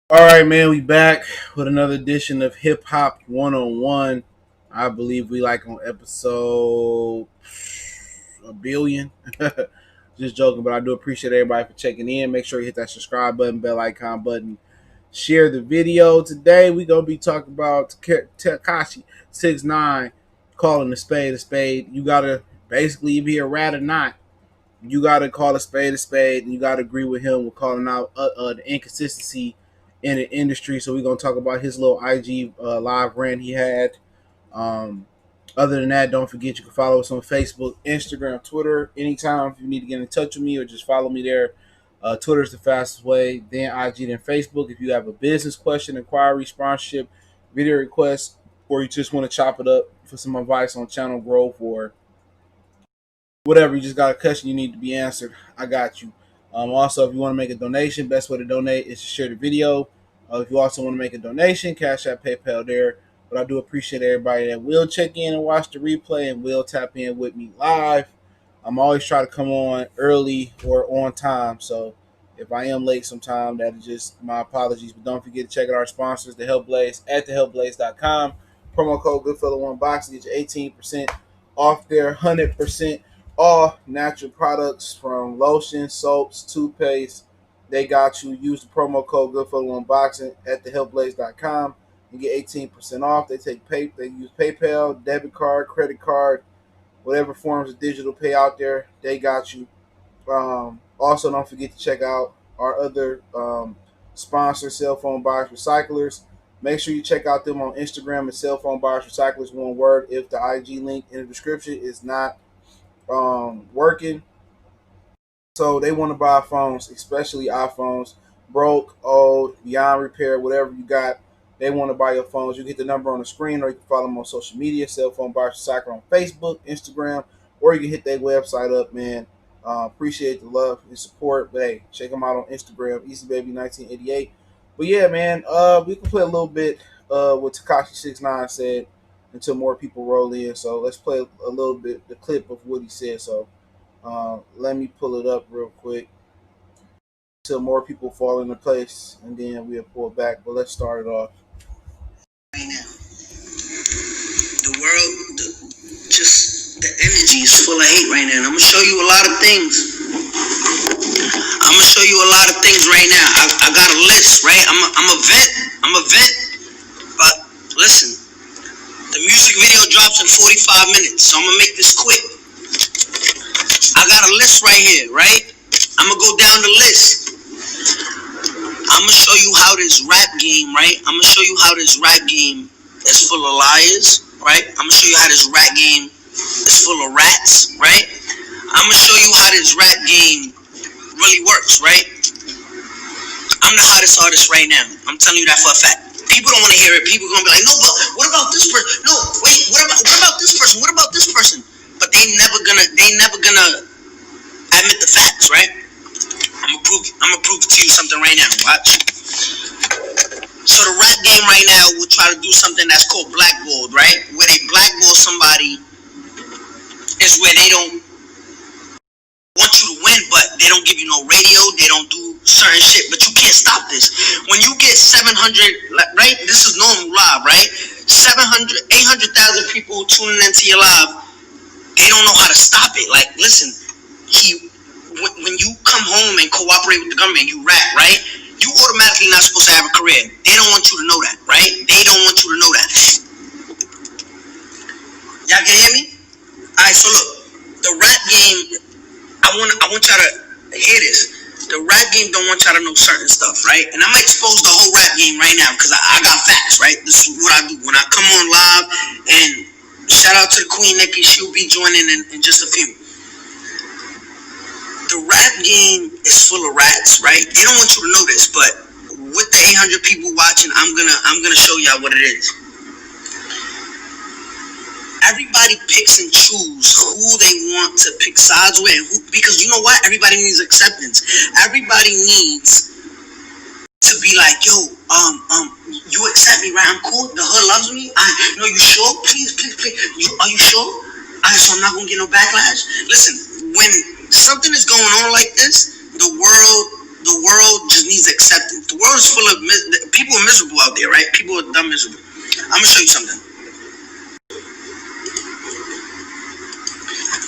All right, man, we back with another edition of Hip Hop 101. I believe we like on episode a billion. Just joking, but I do appreciate everybody for checking in. Make sure you hit that subscribe button, bell icon button, share the video. Today we gonna be talking about Tekashi 6ix9ine calling a spade a spade. You gotta basically be a rat or not. You gotta call a spade, and you gotta agree with him with calling out the inconsistency in the industry. So we're gonna talk about his little IG live rant he had. Um, Other than that, don't forget you can follow us on Facebook, Instagram, Twitter. Anytime if you need to get in touch with me or just follow me there. Twitter is the fastest way. Then IG, then Facebook. If you have a business question, inquiry, sponsorship, video request, or you just want to chop it up for some advice on channel growth or whatever, you just got a question you need to be answered, I got you. Also, if you want to make a donation, best way to donate is to share the video. If you also want to make a donation, Cash App, PayPal there. But I do appreciate everybody that will check in and watch the replay and will tap in with me live. I'm always trying to come on early or on time. So if I am late sometime, that is just my apologies. But don't forget to check out our sponsors, The Help Blaze, at thehelpblaze.com. Promo code Goodfellow1Box to get you 18% off their 100% all natural products from lotion, soaps, toothpaste. They got you. Use the promo code Goodfellow1Boxing at thehelpblaze.com and get 18% off. They they use PayPal, debit card, credit card, whatever forms of digital pay out there. They got you. Also, don't forget to check out our other sponsor, Cell Phone Buyers Recyclers. Make sure you check out them on Instagram at Cell Phone Buyers Recyclers, one word. If the IG link in the description is not working, so they want to buy phones, especially iPhones, broke, old, beyond repair, whatever you got. They want to buy your phones. You get the number on the screen, or you can follow them on social media, Cell Phone Buyers Recycler on Facebook, Instagram, or you can hit their website up, man. Appreciate the love and support. But hey, check them out on Instagram, EasyBaby1988. But yeah, man, we can play a little bit what Tekashi 6ix9ine said until more people roll in. So let's play a little bit the clip of what he said. So let me pull it up real quick until more people fall into place, and then we'll pull it back. But let's start it off. Right now, the world, just the energy is full of hate right now. And I'm gonna show you a lot of things. Right now. I got a list, right? I'm a vet. But listen, the music video drops in 45 minutes, so I'm gonna make this quick. I got a list right here, right? I'm gonna go down the list. I'm gonna show you how this rap game, right? Is full of liars, right? I'm gonna show you how this rap game is full of rats, right? I'm gonna show you how this rap game really works, right? I'm the hottest artist right now. I'm telling you that for a fact. People don't want to hear it. People gonna be like, no, but what about this person? No, wait, what about this person? What about this person? But they never gonna admit the facts, right? I'm gonna prove to you something right now. Watch. So the rap game right now will try to do something that's called blackballed, right? Where they blackball somebody is where they don't want you to win, but they don't give you no radio, they don't do certain shit, but you can't stop this. When you get 700, right? This is normal live, right? 800,000 people tuning into your live, they don't know how to stop it. Like, listen, when you come home and cooperate with the government, you rap, right? You automatically not supposed to have a career. They don't want you to know that, right? They don't want you to know that. Y'all can hear me? Alright, so look, the rap game, I want y'all to hear this. The rap game don't want y'all to know certain stuff, right? And I'm gonna expose the whole rap game right now because I got facts, right? This is what I do when I come on live. And shout out to the Queen Nikki, she'll be joining in just a few. The rap game is full of rats, right? They don't want you to know this, but with the 800 people watching, I'm gonna show y'all what it is. Everybody picks and choose who they want to pick sides with, because you know what? Everybody needs acceptance. Everybody needs to be like, yo, you accept me, right? I'm cool. The hood loves me. You sure? Please. Are you sure? So I'm not gonna get no backlash. Listen, when something is going on like this, the world the world just needs acceptance. The world is full of people are miserable out there, right? People are dumb miserable. I'm gonna show you something.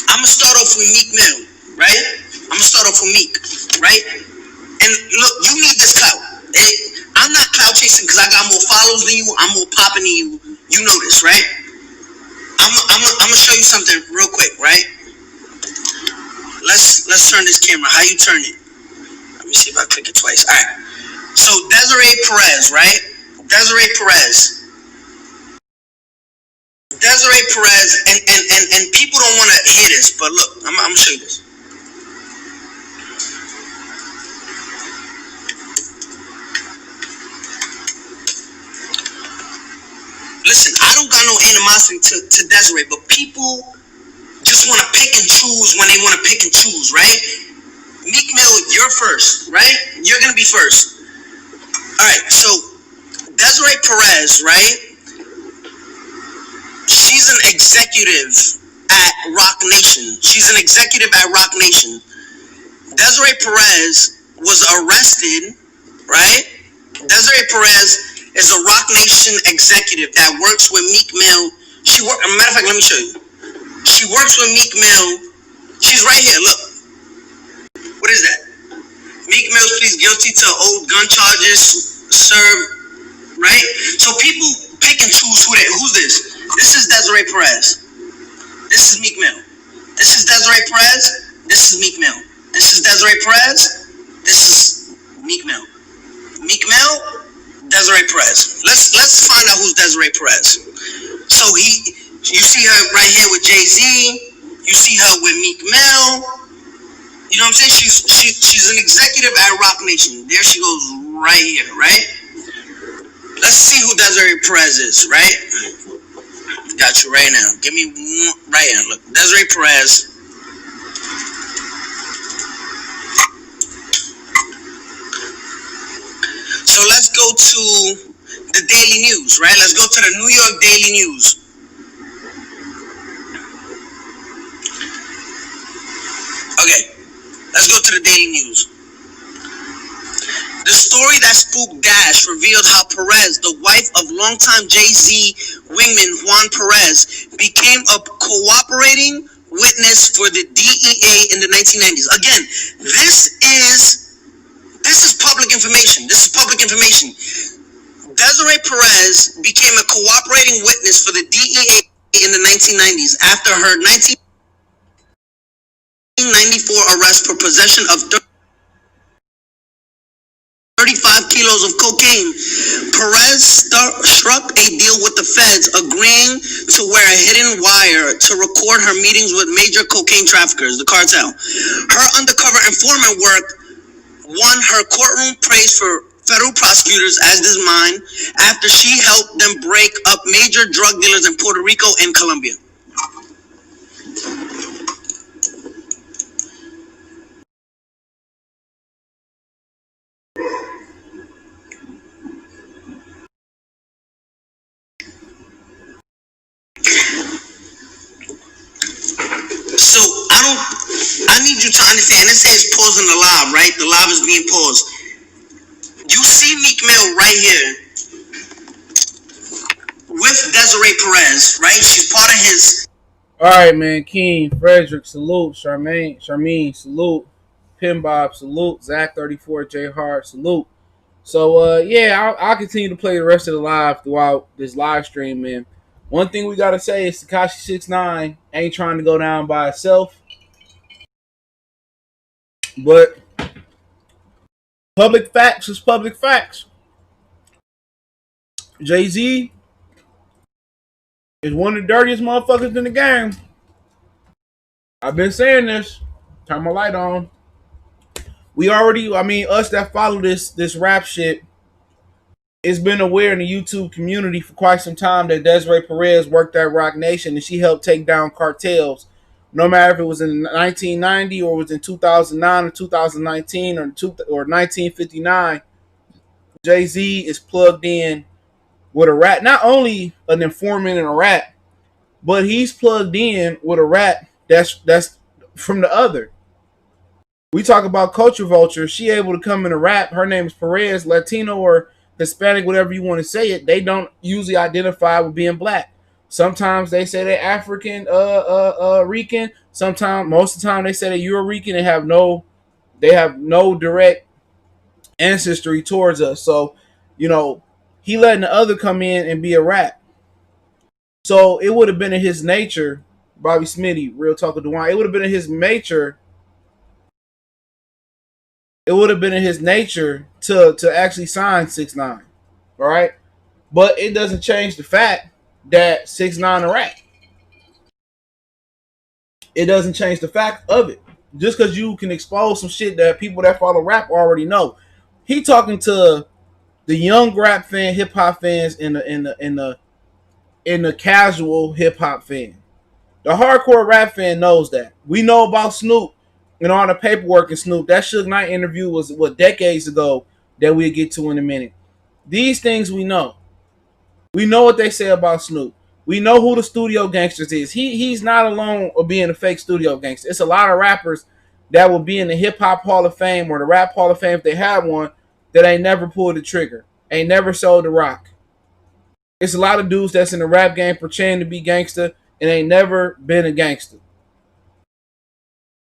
I'm gonna start off with Meek Mill, right? I'm gonna start off with Meek, right? And look, you need this clout. I'm not clout chasing because I got more followers than you. I'm more popping than you. You know this, right? I'm gonna show you something real quick, right? Let's turn this camera. How you turn it? Let me see if I click it twice. All right. So Desiree Perez, right? Desiree Perez. Desiree Perez, and people don't want to hear this, but look, I'm gonna show you this. Listen, I don't got no animosity to Desiree, but people just want to pick and choose when they want to pick and choose, right? Meek Mill, you're first, right? You're gonna be first. All right, so Desiree Perez, right? She's an executive at Rock Nation. She's an executive at Rock Nation. Desiree Perez was arrested, right? Desiree Perez is a Rock Nation executive that works with Meek Mill. Matter of fact, let me show you. She works with Meek Mill. She's right here. Look. What is that? Meek Mill pleads guilty to old gun charges served, right? So people pick and choose who's this. This is Desiree Perez. This is Meek Mill. This is Desiree Perez. This is Meek Mill. This is Desiree Perez. This is Meek Mill. Meek Mill, Desiree Perez. Let's find out who's Desiree Perez. So you see her right here with Jay-Z. You see her with Meek Mill. You know what I'm saying? She's an executive at Rock Nation. There she goes right here, right? Let's see who Desiree Perez is, right? Got you right now. Give me one right here. Look, Desiree Perez. So let's go to the Daily News, right? Let's go to the New York Daily News. Okay, let's go to the Daily News. The story that spooked Dash revealed how Perez, the wife of longtime Jay-Z wingman Juan Perez, became a cooperating witness for the DEA in the 1990s. Again, this is public information. This is public information. Desiree Perez became a cooperating witness for the DEA in the 1990s after her 1994 arrest for possession of 35 kilos of cocaine. Perez struck a deal with the feds, agreeing to wear a hidden wire to record her meetings with major cocaine traffickers, the cartel. Her undercover informant work won her courtroom praise for federal prosecutors, as does mine, after she helped them break up major drug dealers in Puerto Rico and Colombia. So I need you to understand, it says pausing the live, right? The live is being paused. You see Meek Mill right here with Desiree Perez, right? She's part of his. All right, man. King, Frederick, salute. Charmaine, salute. Pin Bob, salute. Zach 34, J Hart, salute. So yeah, I'll continue to play the rest of the live throughout this live stream, man. One thing we gotta say is Tekashi 6ix9ine ain't trying to go down by itself, but public facts is public facts. Jay-Z is one of the dirtiest motherfuckers in the game. I've been saying this. Turn my light on. Us that follow this rap shit, it's been aware in the YouTube community for quite some time that Desiree Perez worked at Rock Nation and she helped take down cartels. No matter if it was in 1990 or it was in 2009 or 2019 or 1959, Jay-Z is plugged in with a rat. Not only an informant and a rat, but he's plugged in with a rat that's from the other. We talk about culture vulture. She able to come in a rap. Her name is Perez, Latino or Hispanic, whatever you want to say it. They don't usually identify with being black. Sometimes they say they're African, Rican. Sometimes, most of the time, they say they're Euro-Rican. They have no direct ancestry towards us. So, you know, he letting the other come in and be a rap. So it would have been in his nature, Bobby Smitty, real talk of Dwayne. It would have been in his nature. It would have been in his nature to actually sign 6ix9ine, all right. But it doesn't change the fact that 6ix9ine a rap. It doesn't change the fact of it. Just because you can expose some shit that people that follow rap already know. He talking to the young rap fan, hip hop fans, in the casual hip hop fan. The hardcore rap fan knows that. We know about Snoop and all the paperwork and Snoop. That 6ix9ine interview was what decades ago that we'll get to in a minute. These things we know. We know what they say about Snoop. We know who the studio gangsters is. He's not alone of being a fake studio gangster. It's a lot of rappers that will be in the hip hop Hall of Fame or the rap Hall of Fame if they have one that ain't never pulled the trigger, ain't never sold the rock. It's a lot of dudes that's in the rap game pretending to be gangster and ain't never been a gangster.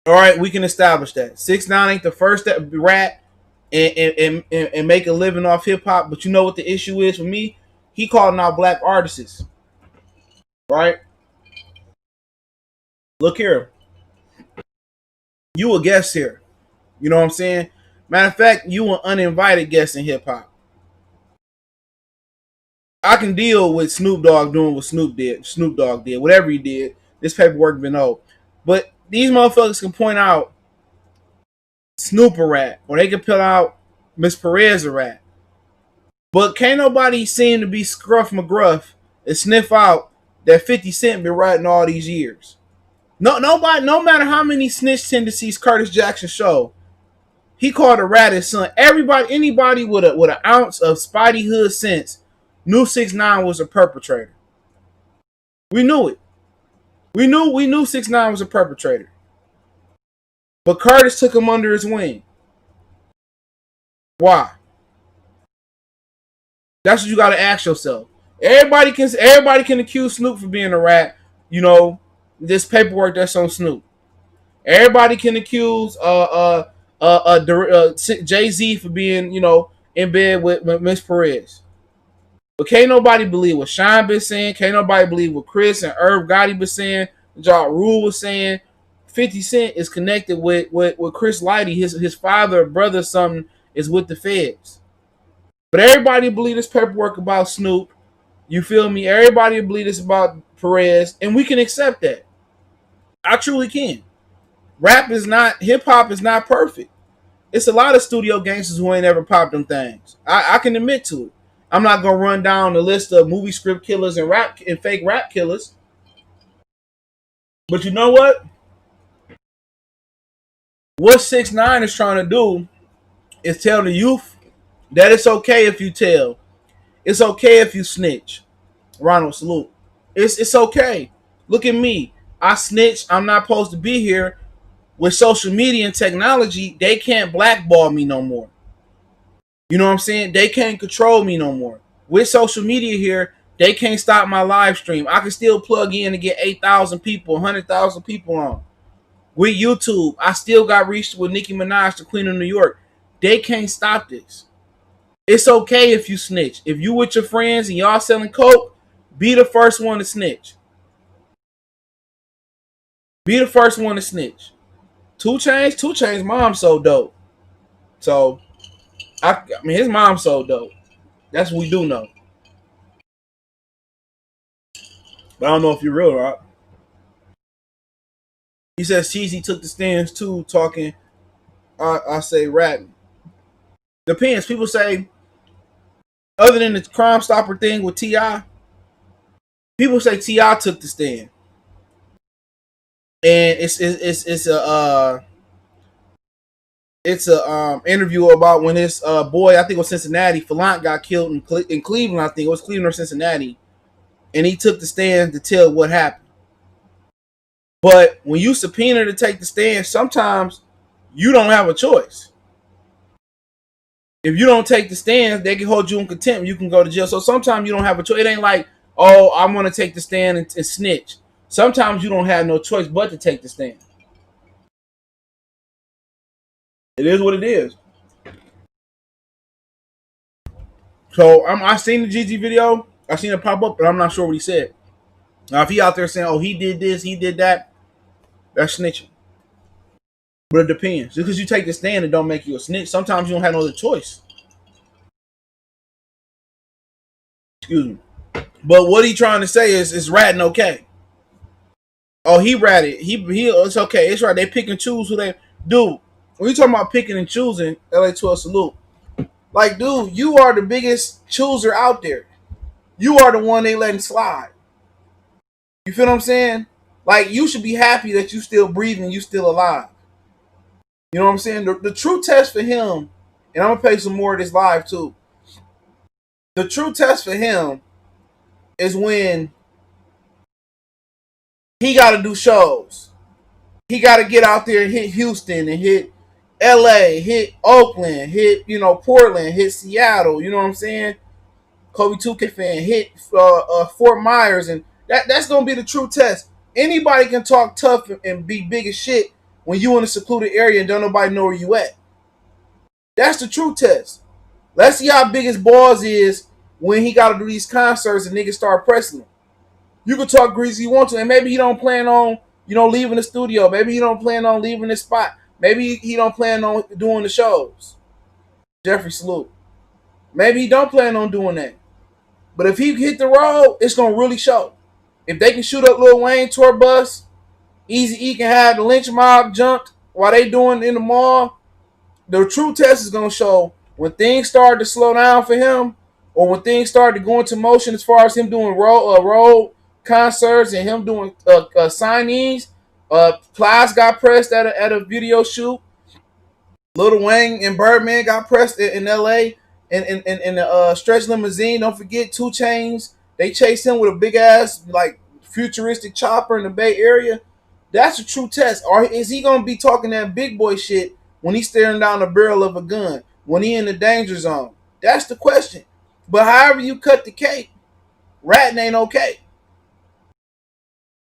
All right, we can establish that 6ix9ine ain't the first that rap and make a living off hip hop. But you know what the issue is for me? He calling out black artists, right? Look here, you a guest here. You know what I'm saying? Matter of fact, you an uninvited guest in hip hop. I can deal with Snoop Dogg doing what Snoop Dogg did, whatever he did. This paperwork been old, but these motherfuckers can point out Snoop a rat, or they can put out Miss Perez a rat. But can't nobody seem to be Scruff McGruff and sniff out that 50 Cent been writing all these years. No, nobody. No matter how many snitch tendencies Curtis Jackson show, he called a rat his son. Everybody, anybody with an ounce of Spidey Hood sense knew 6ix9ine was a perpetrator. We knew it. We knew 6ix9ine was a perpetrator. But Curtis took him under his wing. Why? That's what you got to ask yourself. Everybody can accuse Snoop for being a rat. You know, this paperwork that's on Snoop. Everybody can accuse Jay-Z for being, in bed with Miss Perez. But can't nobody believe what Sean been saying. Can't nobody believe what Chris and Irv Gotti been saying. Ja Rule was saying. 50 Cent is connected with Chris Lighty. His father or brother or something is with the feds. But everybody believe this paperwork about Snoop. You feel me? Everybody believe this about Perez. And we can accept that. I truly can. Hip hop is not perfect. It's a lot of studio gangsters who ain't ever popped them things. I can admit to it. I'm not gonna run down the list of movie script killers and fake rap killers. But you know what? What 6ix9ine is trying to do is tell the youth that it's okay if you tell. It's okay if you snitch. Ronald, salute. It's okay. Look at me. I snitch. I'm not supposed to be here. With social media and technology, they can't blackball me no more. You know what I'm saying? They can't control me no more. With social media here, they can't stop my live stream. I can still plug in and get 8,000 people, 100,000 people on. With YouTube, I still got reached with Nicki Minaj, the Queen of New York. They can't stop this. It's okay if you snitch. If you with your friends and y'all selling coke, be the first one to snitch. Be the first one to snitch. 2 Chainz mom so dope. So I mean his mom so dope. That's what we do know. But I don't know if you're real, right? He says Cheesy took the stands too, talking. I say ratting. Depends. People say other than the Crime Stopper thing with Ti, people say Ti took the stand, and it's a interview about when his boy, I think it was Cincinnati, Falant got killed in Cleveland. I think it was Cleveland or Cincinnati, and he took the stand to tell what happened. But when you subpoena to take the stand, sometimes You don't have a choice. If you don't take the stand, they can hold you in contempt. You can go to jail. So sometimes you don't have a choice. It ain't like, oh, I'm going to take the stand and snitch. Sometimes you don't have no choice but to take the stand. It is what it is. So I seen the GG video. I seen it pop up, but I'm not sure what he said. Now, if he out there saying, oh, he did this, he did that, that's snitching. But it depends. Just because you take the stand, it don't make you a snitch. Sometimes you don't have no other choice. Excuse me. But what he trying to say is ratting okay. Oh, he ratted. He. It's okay. It's right. They pick and choose who they do. When you talking about picking and choosing, LA12 salute. Like, dude, you are the biggest chooser out there. You are the one they letting slide. You feel what I'm saying? Like, you should be happy that you still breathing, you still alive. You know what I'm saying? The true test for him, and I'm gonna pay some more of this live too. The true test for him is when he got to do shows. He got to get out there and hit Houston and hit LA, hit Oakland, hit Portland, hit Seattle. You know what I'm saying? Kobe 2K fan hit Fort Myers, and that's gonna be the true test. Anybody can talk tough and be big as shit when you in a secluded area and don't nobody know where you at. That's the true test. Let's see how big his balls is when he got to do these concerts and niggas start pressing him. You can talk greasy you want to, and maybe he don't plan on leaving the studio. Maybe he don't plan on leaving the spot. Maybe he don't plan on doing the shows. Jeffrey Sloop. Maybe he don't plan on doing that. But if he hit the road, it's gonna really show. If they can shoot up Lil Wayne tour bus, Easy E can have the lynch mob jumped while they doing in the mall. The true test is gonna show when things start to slow down for him, or when things start to go into motion as far as him doing road concerts and him doing signees. Plies got pressed at a video shoot. Lil Wayne and Birdman got pressed in L.A. in the stretch limousine. Don't forget 2 Chainz. They chased him with a big ass like futuristic chopper in the Bay Area. That's a true test. Or is he gonna be talking that big boy shit when he's staring down the barrel of a gun? When he in the danger zone? That's the question. But however you cut the cake, ratting ain't okay.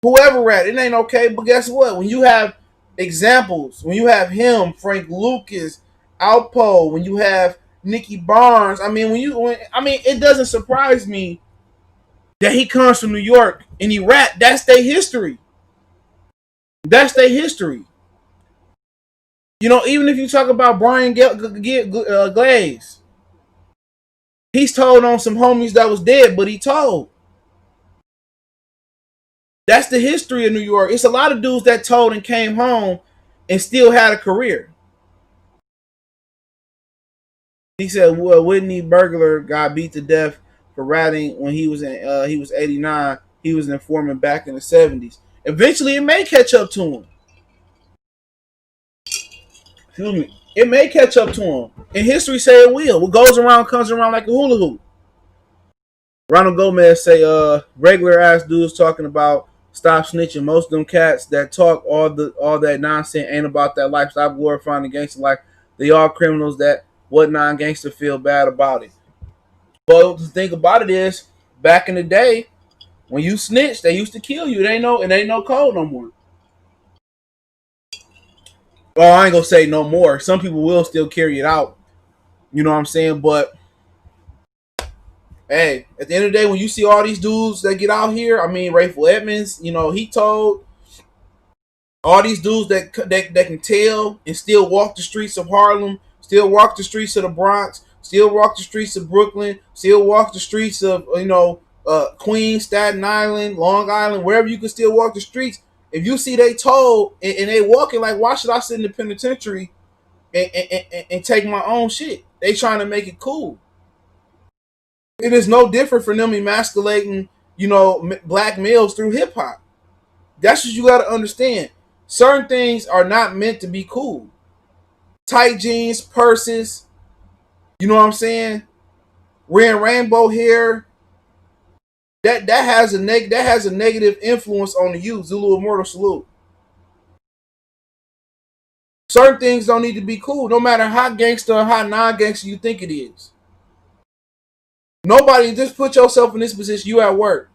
Whoever ratted, it ain't okay. But guess what? When you have examples, when you have him, Frank Lucas, Alpo, when you have Nicky Barnes, it doesn't surprise me that he comes from New York and he rap. That's their history. That's their history. Even if you talk about Brian Glaze, he's told on some homies that was dead, but he told. That's the history of New York. It's a lot of dudes that told and came home and still had a career. He said, well, Whitney Burglar got beat to death for ratting when he was 89. He was an informant back in the 70s. Eventually, it may catch up to him. Excuse me. It may catch up to him. And history say it will. What goes around comes around like a hula hoop. Ronald Gomez say, regular ass dudes talking about stop snitching. Most of them cats that talk all that nonsense ain't about that life. Stop glorifying the gangster life. They all criminals that what non-gangster feel bad about it. But the thing about it is, back in the day, when you snitched, they used to kill you. It ain't no code no more. Well, I ain't gonna say no more. Some people will still carry it out. You know what I'm saying? But hey, at the end of the day, when you see all these dudes that get out here, Rayful Edmonds, he told all these dudes that can tell and still walk the streets of Harlem, still walk the streets of the Bronx, still walk the streets of Brooklyn, still walk the streets of Queens, Staten Island, Long Island, wherever you can still walk the streets. If you see they told and they walking like, why should I sit in the penitentiary and take my own shit? They trying to make it cool. It is no different from them emasculating, black males through hip hop. That's what you got to understand. Certain things are not meant to be cool. Tight jeans, purses, you know what I'm saying? Wearing rainbow hair. That has a negative influence on the youth. Zulu Immortal salute. Certain things don't need to be cool, no matter how gangster or how non-gangster you think it is. Nobody, just put yourself in this position. You at work,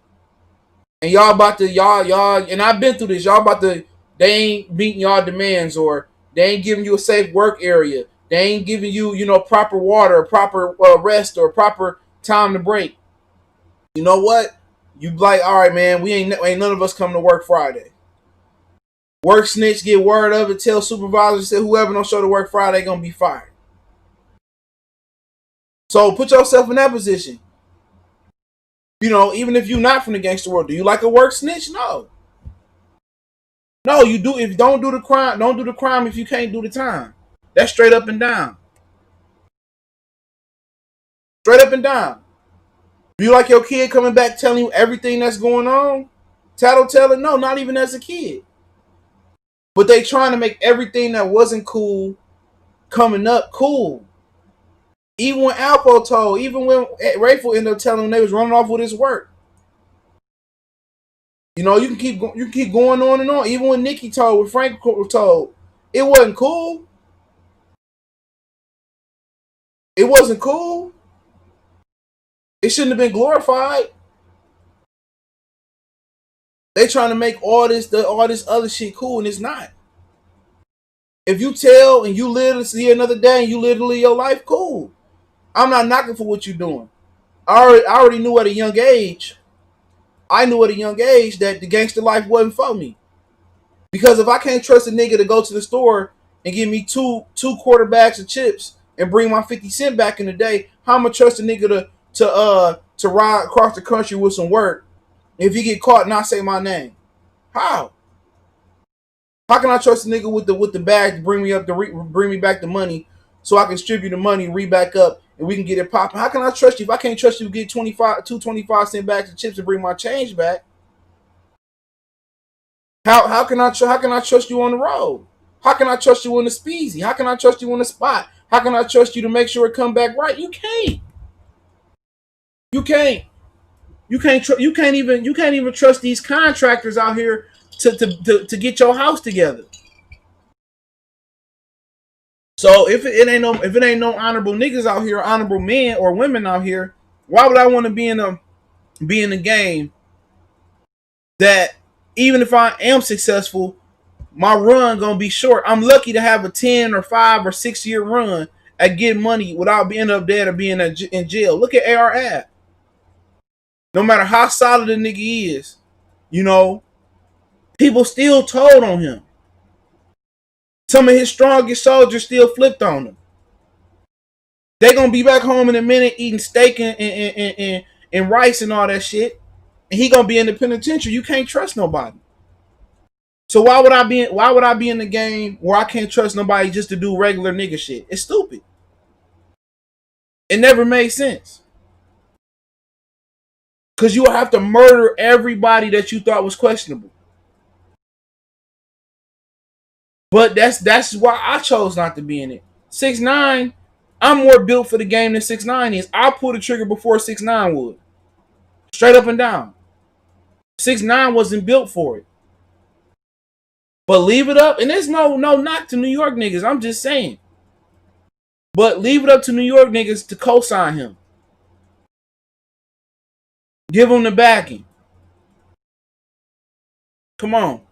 and y'all about to y'all, and I've been through this. Y'all about to, they ain't meeting y'all demands, or they ain't giving you a safe work area. They ain't giving you, proper water, proper rest, or proper time to break. You know what? You like, all right, man. We ain't none of us come to work Friday. Work snitch, get word of it. Tell supervisors, say whoever don't show to work Friday gonna be fired. So put yourself in that position. Even if you're not from the gangster world, do you like a work snitch? No. No, you do. If you don't do the crime, don't do the crime if you can't do the time. That's straight up and down. Straight up and down. Do you like your kid coming back telling you everything that's going on? Tattletale? No, not even as a kid. But they trying to make everything that wasn't cool coming up cool. Even when Alpo told, even when Rayful ended up telling him they was running off with his work. You can keep going on and on. Even when Nikki told, when Frank told, it wasn't cool. It wasn't cool. It shouldn't have been glorified. They trying to make all this other shit cool, and it's not. If you tell and you live to see another day and you literally your life, cool. I'm not knocking for what you're doing. I already knew at a young age. I knew at a young age that the gangster life wasn't for me. Because if I can't trust a nigga to go to the store and give me two quarter bags of chips and bring my 50 cent back in the day, how am I trust a nigga to ride across the country with some work if he get caught and not say my name? How? How can I trust a nigga with the bag to bring me back the money so I can distribute the money, re back up, and we can get it popping? How can I trust you if I can't trust you to get 25 cent bags of chips and bring my change back? How can I trust you on the road? How can I trust you on the speezy? How can I trust you on the spot? How can I trust you to make sure it come back right? You can't. You can't. You can't even trust these contractors out here to get your house together. So if it ain't no honorable niggas out here, honorable men or women out here, why would I want to be in a game that even if I am successful, my run gonna be short? I'm lucky to have a 10 or 5 or 6 year run at getting money without being up there or being in jail. Look at AR. No matter how solid a nigga is, people still told on him. Some of his strongest soldiers still flipped on him. They gonna be back home in a minute eating steak and rice and all that shit, and he gonna be in the penitentiary. You can't trust nobody. So why would I be in the game where I can't trust nobody just to do regular nigga shit? It's stupid. It never made sense. Cause you will have to murder everybody that you thought was questionable. But that's why I chose not to be in it. 6ix9ine, I'm more built for the game than 6ix9ine is. I pull the trigger before 6ix9ine would. Straight up and down. 6ix9ine wasn't built for it. But leave it up, and there's no knock to New York niggas. I'm just saying. But leave it up to New York niggas to co-sign him. Give him the backing. Come on.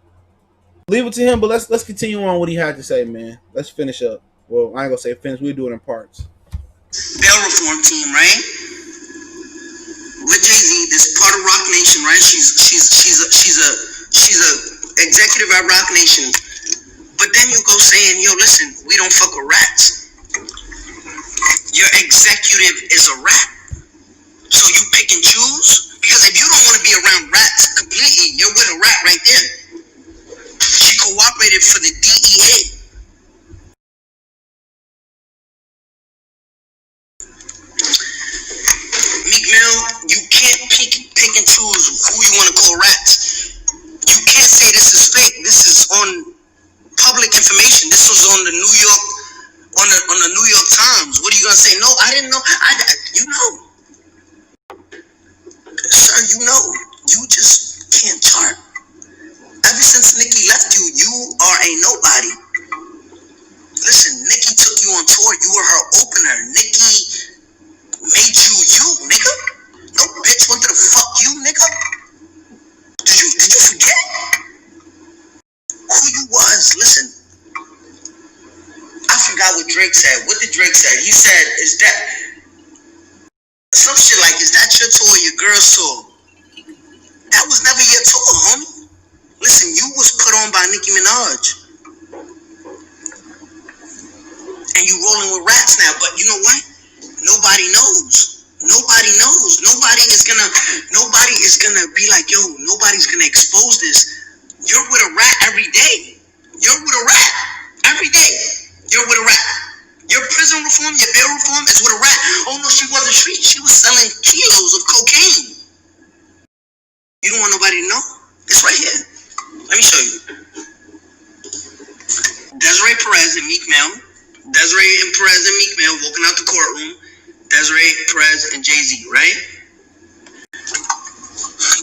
Leave it to him, but let's continue on what he had to say, man. Let's finish up. Well, I ain't gonna say finish. We'll do it in parts. Bail reform team, right? With Jay-Z, this part of Rock Nation, right? She's a executive at Rock Nation. But then you go saying, yo, listen, we don't fuck with rats. Your executive is a rat. So you pick and choose? Because if you don't want to be around rats completely, you're with a rat right there. She cooperated for the DEA. Meek Mill, you can't pick and choose who you want to call rats. You can't say this is fake. This is on public information. This was on the New York, on the New York Times. What are you gonna say? No, I didn't know. You know, sir. You just can't chart. Ever since Nikki left you, you are a nobody. Listen, Nicki took you on tour. You were her opener. Nicki made you, nigga. No bitch wanted to fuck you, nigga. Did you forget who you was? Listen, I forgot what Drake said. What did Drake say? He said, "Is that some shit like, is that your tour or your girl's tour?" That was never your tour, homie. Listen, you was put on by Nicki Minaj, and you rolling with rats now. But you know what? Nobody knows. Nobody knows. Nobody is gonna be like, yo, nobody's gonna expose this. You're with a rat every day. You're with a rat every day. You're with a rat. Your prison reform, your bail reform is with a rat. Oh no, she wasn't street. She was selling kilos of cocaine. You don't want nobody to know? It's right here. Let me show you. Desiree Perez and Meek Mill. Desiree and Perez and Meek Mill walking out the courtroom. Desiree Perez and Jay-Z, right?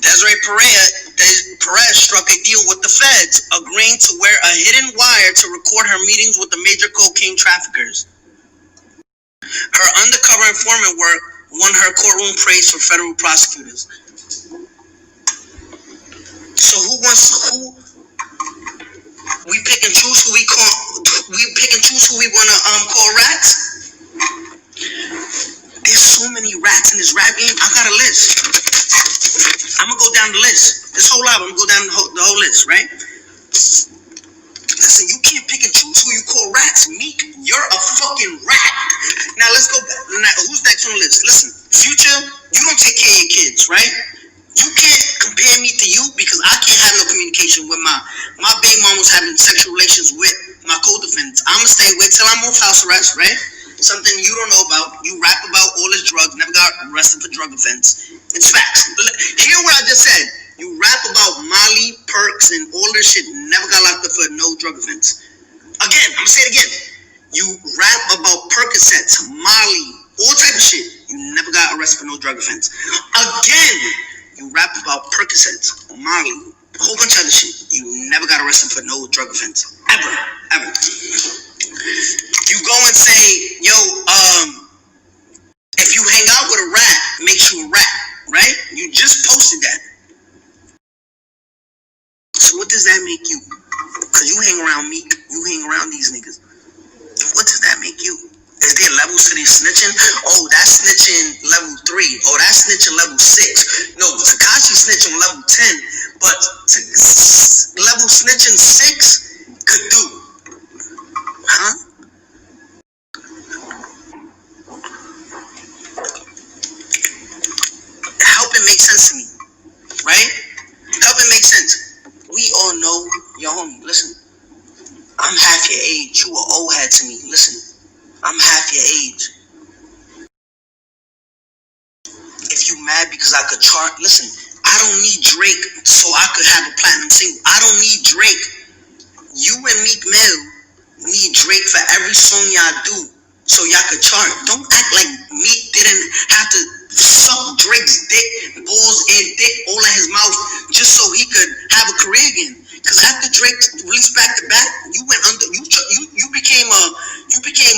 Desiree Perez struck a deal with the feds, agreeing to wear a hidden wire to record her meetings with the major cocaine traffickers. Her undercover informant work won her courtroom praise for federal prosecutors. So who we pick and choose who we wanna call rats? There's so many rats in this rap game. I got a list. I'm gonna go down the list. This whole album, I'm gonna go down the whole list, right? Listen, you can't pick and choose who you call rats. Meek, you're a fucking rat. Now let's go back. Now, who's next on the list? Listen, Future, you don't take care of your kids, right? You can't compare me to you because I can't have no communication with my baby mom was having sexual relations with my co-defendants. I'm gonna stay away till I'm off house arrest, right? Something you don't know about. You rap about all this drugs, never got arrested for drug offense. It's facts. Hear what I just said. You rap about Molly, perks, and all this shit, never got locked up for no drug offense. Again, I'm gonna say it again. You rap about Percocets, Molly, all type of shit. You never got arrested for no drug offense. Again, you rap about Percocets, Molly, a whole bunch of other shit. You never got arrested for no drug offense. Ever. You go and say, yo, if you hang out with a rat, makes you a rat, right? You just posted that. So what does that make you? Because you hang around Meek, you hang around these niggas. What does that make you? Is there levels to these snitching? Oh, that's snitching level 3. Oh, that's snitching level 6. No, Tekashi snitching level 10. But level snitching 6 could do. Huh? Help it make sense to me. Right? Help it make sense. We all know, yo homie, listen. I'm half your age. You an old head to me. Listen. I'm half your age. If you mad because I could chart, listen, I don't need Drake so I could have a platinum single. I don't need Drake. You and Meek Mill need Drake for every song y'all do so y'all could chart. Don't act like Meek didn't have to suck Drake's dick, balls and dick all in his mouth just so he could have a career again. Because after Drake released Back to Back, you went under, you became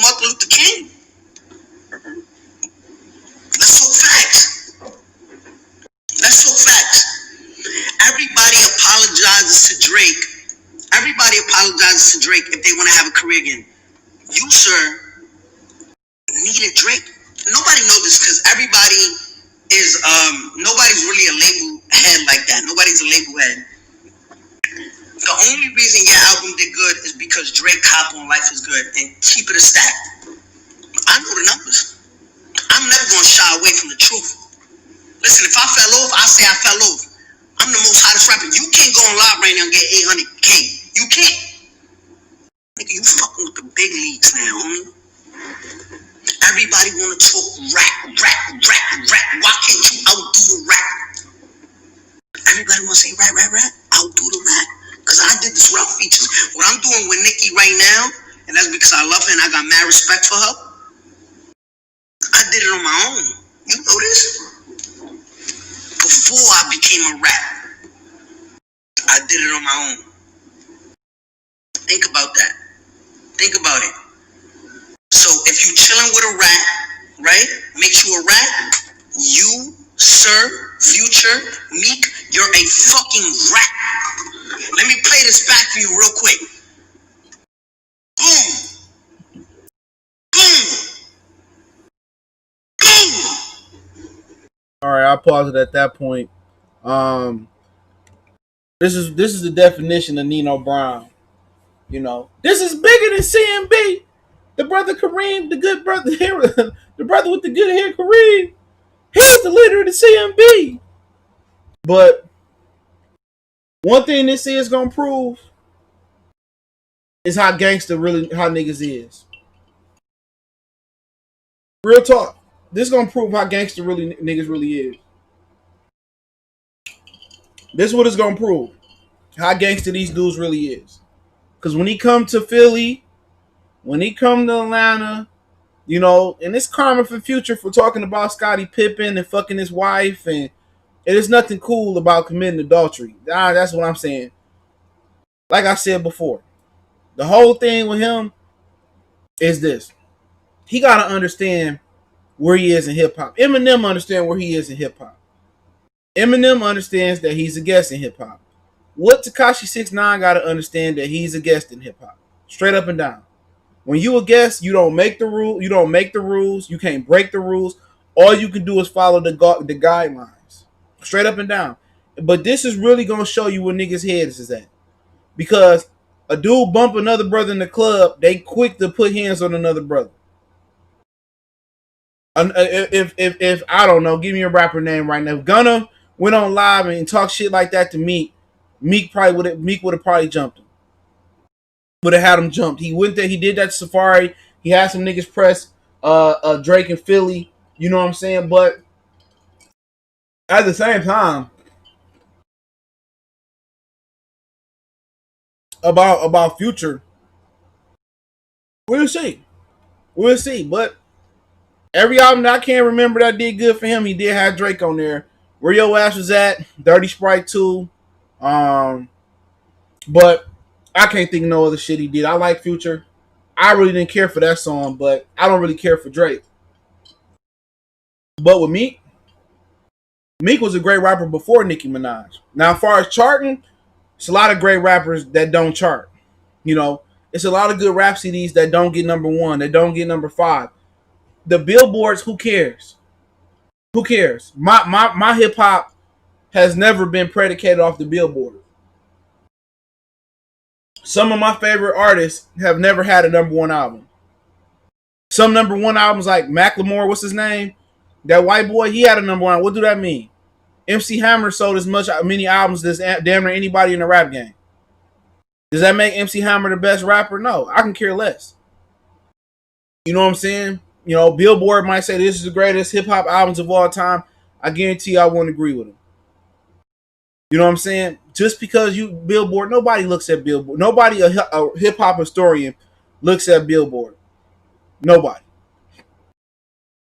Martin Luther King. Let's talk facts. Everybody apologizes to Drake. If they want to have a career again. You, sir, needed Drake. Nobody knows this because everybody is nobody's really a label head like that. Nobody's a label head. The only reason your album did good is because Drake hopped on Life is Good and keep it a stack. I know the numbers. I'm never gonna shy away from the truth. Listen, if I fell off, I say I fell off. I'm the most hottest rapper. You can't go on live right now and get 800K. You can't. Nigga, you fucking with the big leagues now, homie. Everybody wanna talk rap. Why can't you outdo the rap? Everybody wanna say rap. Outdo the rap. Because I did this without features. What I'm doing with Nicki right now, and that's because I love her and I got mad respect for her, I did it on my own. You know this? Before I became a rap, I did it on my own. Think about that. Think about it. So if you chilling with a rat, right, makes you a rat, you, sir, Future, Meek, you're a fucking rat. Let me play this back for you real quick. Boom, boom, boom. All right, I'll pause it at that point. Um, this is the definition of Nino Brown. You know, this is bigger than CMB. The brother Kareem, the good brother here, the brother with the good hair, Kareem. He's the leader of the CMB. But one thing this is gonna prove is how gangster really how niggas is. Real talk. This is gonna prove how gangster really niggas really is. This is what it's gonna prove. How gangster these dudes really is. Cause when he come to Philly, when he come to Atlanta, you know, and it's karma for Future for talking about Scottie Pippen and fucking his wife, and it is nothing cool about committing adultery. That's what I'm saying. Like I said before, the whole thing with him is this. He gotta understand where he is in hip hop. Eminem understands where he is in hip hop. Eminem understands that he's a guest in hip hop. What Tekashi 6ix9ine gotta understand that he's a guest in hip hop. Straight up and down. When you a guest, you don't make the rule. You don't make the rules. You can't break the rules. All you can do is follow the guidelines, straight up and down. But this is really gonna show you where niggas' heads is at, because a dude bump another brother in the club, they quick to put hands on another brother. If I don't know, give me a rapper name right now. If Gunna went on live and talked shit like that to Meek would have probably jumped him. Would have had him jumped. He went there. He did that to Safari. He had some niggas press Drake and Philly. You know what I'm saying? But at the same time, about Future, we'll see. We'll see. But every album that I can't remember that did good for him, he did have Drake on there. Where your ass was at? Dirty Sprite 2. But I can't think of no other shit he did. I like Future. I really didn't care for that song, but I don't really care for Drake. But with Meek was a great rapper before Nicki Minaj. Now, as far as charting, it's a lot of great rappers that don't chart. You know, it's a lot of good rap CDs that don't get number one, that don't get number 5. The billboards, who cares? Who cares? My hip hop has never been predicated off the billboard. Some of my favorite artists have never had a number one album. Some number one albums like Macklemore, what's his name? That white boy, he had a number one. What do that mean? MC Hammer sold as many albums as damn near anybody in the rap game. Does that make MC Hammer the best rapper? No, I can care less. You know what I'm saying? You know, Billboard might say this is the greatest hip hop albums of all time. I guarantee you I won't agree with him. You know what I'm saying? Just because you Billboard, nobody looks at Billboard. Nobody, a hip hop historian, looks at Billboard. Nobody.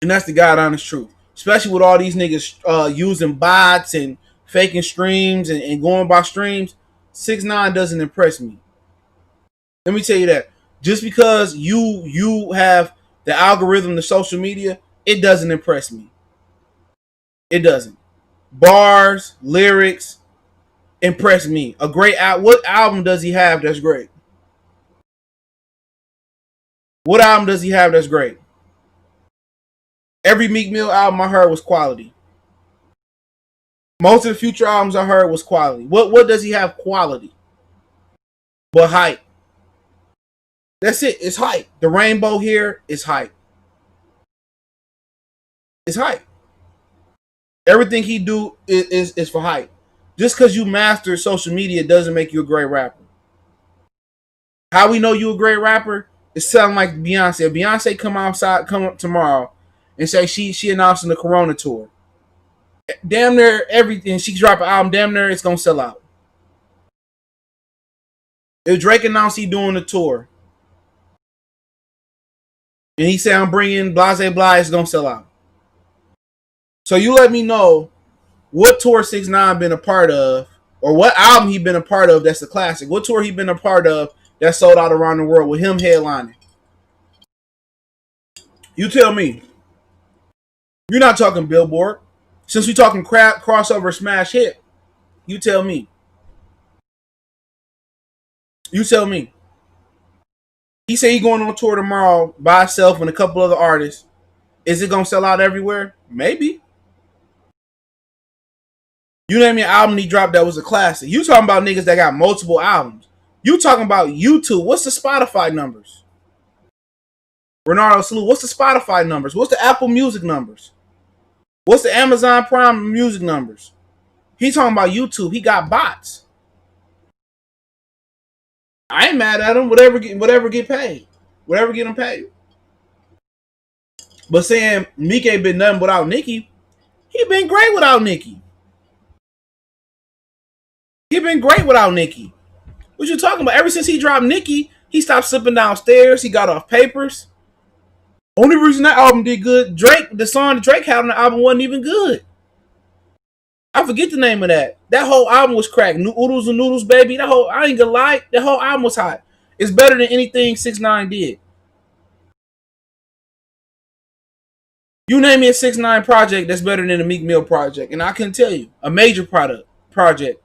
And that's the God honest truth. Especially with all these niggas using bots and faking streams and going by streams. 6ix9ine doesn't impress me. Let me tell you that. Just because you have the algorithm, the social media, it doesn't impress me. It doesn't. Bars, lyrics, impress me. A great what album does he have that's great? What album does he have that's great? Every Meek Mill album I heard was quality. Most of the Future albums I heard was quality. What does he have quality? But hype. That's it. It's hype. The rainbow here is hype. It's hype. Everything he do is for hype. Just because you master social media doesn't make you a great rapper. How we know you a great rapper? It sounds like Beyonce. If Beyonce come up tomorrow and say she announcing the Corona tour. Damn near everything. She drop an album, damn near it's gonna sell out. If Drake announced he doing the tour, and he say I'm bringing Blase Blah, it's gonna sell out. So you let me know what tour 6ix9ine been a part of, or what album he been a part of that's a classic. What tour he been a part of that sold out around the world with him headlining. You tell me. You're not talking Billboard. Since we talking crossover smash hit, you tell me. You tell me. He said he going on tour tomorrow by himself and a couple other artists. Is it gonna sell out everywhere? Maybe. You name me an album he dropped that was a classic. You talking about niggas that got multiple albums. You talking about YouTube. What's the Spotify numbers? Bernardo Salute. What's the Spotify numbers? What's the Apple Music numbers? What's the Amazon Prime Music numbers? He talking about YouTube. He got bots. I ain't mad at him. Whatever get paid. Whatever get him paid. But saying Meek ain't been nothing without Nicki, he been great without Nicki. He been great without Nicki. What you talking about? Ever since he dropped Nicki, he stopped slipping downstairs. He got off papers. Only reason that album did good, the song that Drake had on the album wasn't even good. I forget the name of that. That whole album was cracked. Oodles and Noodles, baby. I ain't gonna lie, that whole album was hot. It's better than anything 6ix9ine did. You name me a 6ix9ine project that's better than a Meek Mill project, and I can tell you a major project.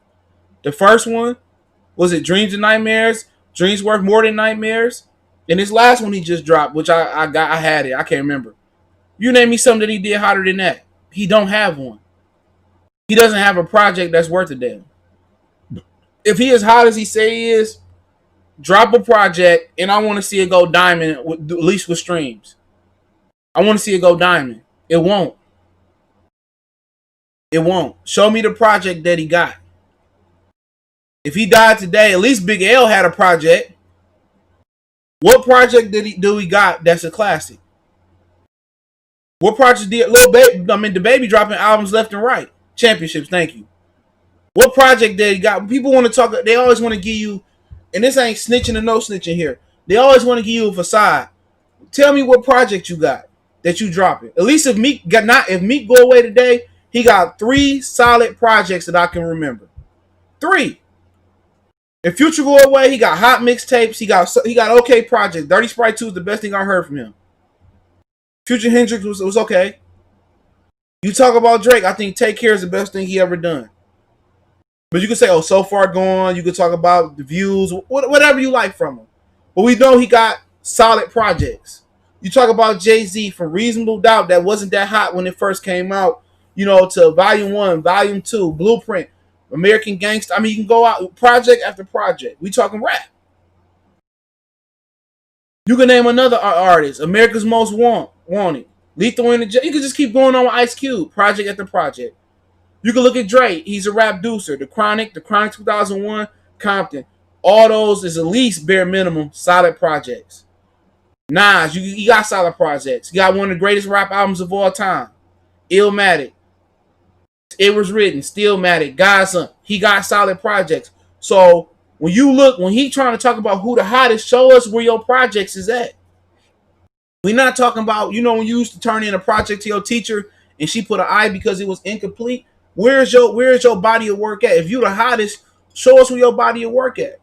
The first one was it Dreams and Nightmares. Dreams worth more than nightmares. And his last one he just dropped, which I had it. I can't remember. You name me something that he did hotter than that. He don't have one. He doesn't have a project that's worth a damn. If he as hot as he say he is, drop a project and I want to see it go diamond, at least with streams. I want to see it go diamond. It won't. It won't. Show me the project that he got. If he died today, at least Big L had a project. What project do he got that's a classic? What project did Lil Baby? I mean, the Baby dropping albums left and right. Championships, thank you. What project did he got? People want to talk. They always want to give you, and this ain't snitching or no snitching here. They always want to give you a facade. Tell me what project you got that you dropping. At least if Meek go away today, he got 3 solid projects that I can remember. 3. If Future go away, he got hot mixtapes. He got okay projects. Dirty Sprite 2 is the best thing I heard from him. Future Hendrix was okay. You talk about Drake, I think Take Care is the best thing he ever done. But you can say, oh, So Far Gone. You can talk about the views, whatever you like from him. But we know he got solid projects. You talk about Jay-Z from Reasonable Doubt that wasn't that hot when it first came out, to Volume 1, Volume 2, Blueprint, American Gangster. I mean, you can go out project after project. We talking rap. You can name another artist, America's Most Wanted, Lethal in the J. You can just keep going on with Ice Cube, project after project. You can look at Drake. He's a rap producer. The Chronic 2001, Compton. All those is at least bare minimum solid projects. Nas, you got solid projects. You got one of the greatest rap albums of all time. Illmatic. It Was Written. Stillmatic. Godson. He got solid projects. So when he trying to talk about who the hottest, show us where your projects is at. We're not talking about, when you used to turn in a project to your teacher and she put an I because it was incomplete. Where's your body of work at? If you the hottest, show us where your body of work at.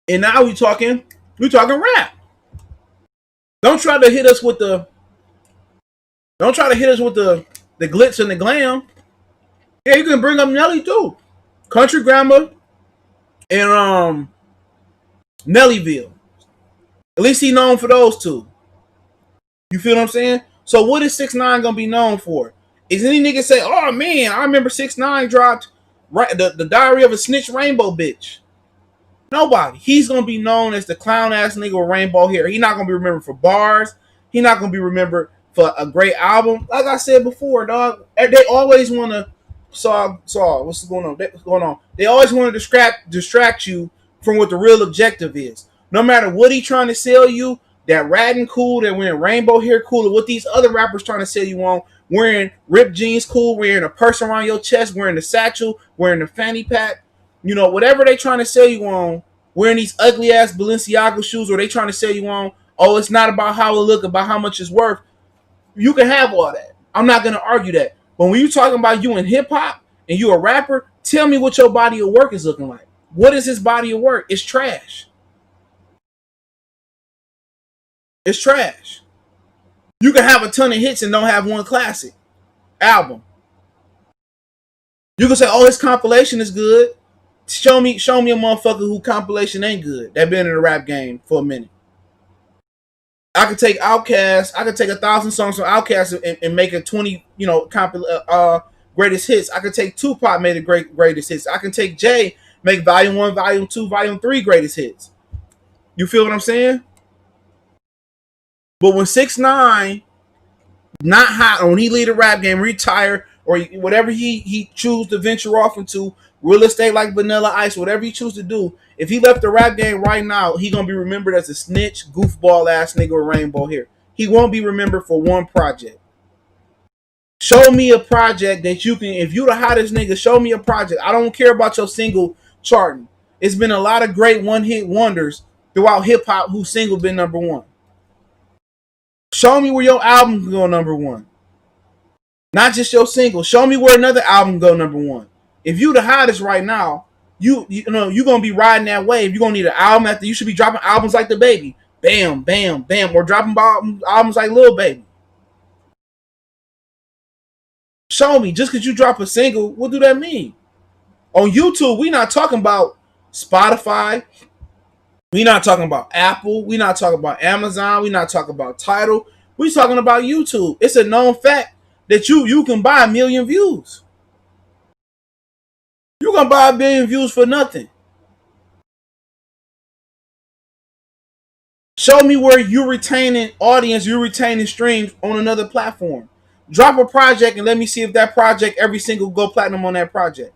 And now we talking rap. Don't try to hit us with the glitz and the glam. Yeah, you can bring up Nelly too. Country Grammar and Nellyville. At least he known for those two. You feel what I'm saying? So what is 6ix9ine gonna be known for? Is any nigga say, oh man, I remember 6ix9ine dropped the Diary of a Snitch Rainbow Bitch. Nobody. He's gonna be known as the clown ass nigga with rainbow hair. He's not gonna be remembered for bars. He's not gonna be remembered for a great album. Like I said before, dog. They always wanna what's going on? They always want to distract you from what the real objective is. No matter what he trying to sell you, that ratting cool, that wearing rainbow hair cool, or what these other rappers trying to sell you on, wearing ripped jeans cool, wearing a purse around your chest, wearing the satchel, wearing the fanny pack, whatever they trying to sell you on, wearing these ugly ass Balenciaga shoes, or they trying to sell you on, oh, it's not about how it look, about how much it's worth. You can have all that. I'm not gonna argue that. But when you talking about you in hip hop and you a rapper, tell me what your body of work is looking like. What is his body of work? It's trash. It's trash. You can have a ton of hits and don't have one classic album. You can say, "Oh, his compilation is good." Show me a motherfucker who compilation ain't good. That been in the rap game for a minute. I could take Outkast. I could take 1,000 songs from Outkast and make a 20, greatest hits. I could take Tupac made a greatest hits. I can take Jay make Volume 1, Volume 2, Volume 3 greatest hits. You feel what I'm saying? But when 6ix9ine not hot, when he leave the rap game, retire, or whatever he choose to venture off into, real estate like Vanilla Ice, whatever he choose to do, if he left the rap game right now, he gonna be remembered as a snitch, goofball ass nigga with rainbow hair. He won't be remembered for one project. Show me a project that you can, if you the hottest nigga, show me a project. I don't care about your single charting. It's been a lot of great one hit wonders throughout hip hop whose single been number one. Show me where your album can go number one. Not just your single. Show me where another album go number one. If you the hottest right now, you know you gonna be riding that wave. You gonna need an album after. You should be dropping albums like the Baby, bam, bam, bam, or dropping albums like Lil Baby. Show me. Just because you drop a single, what do that mean? On YouTube, we not talking about Spotify. We not talking about Apple. We not talking about Amazon. We not talking about Tidal. We talking about YouTube. It's a known fact that you can buy 1,000,000 views. You gonna buy 1,000,000,000 views for nothing. Show me where you're retaining audience, you're retaining streams on another platform. Drop a project and let me see if that project, every single go platinum on that project.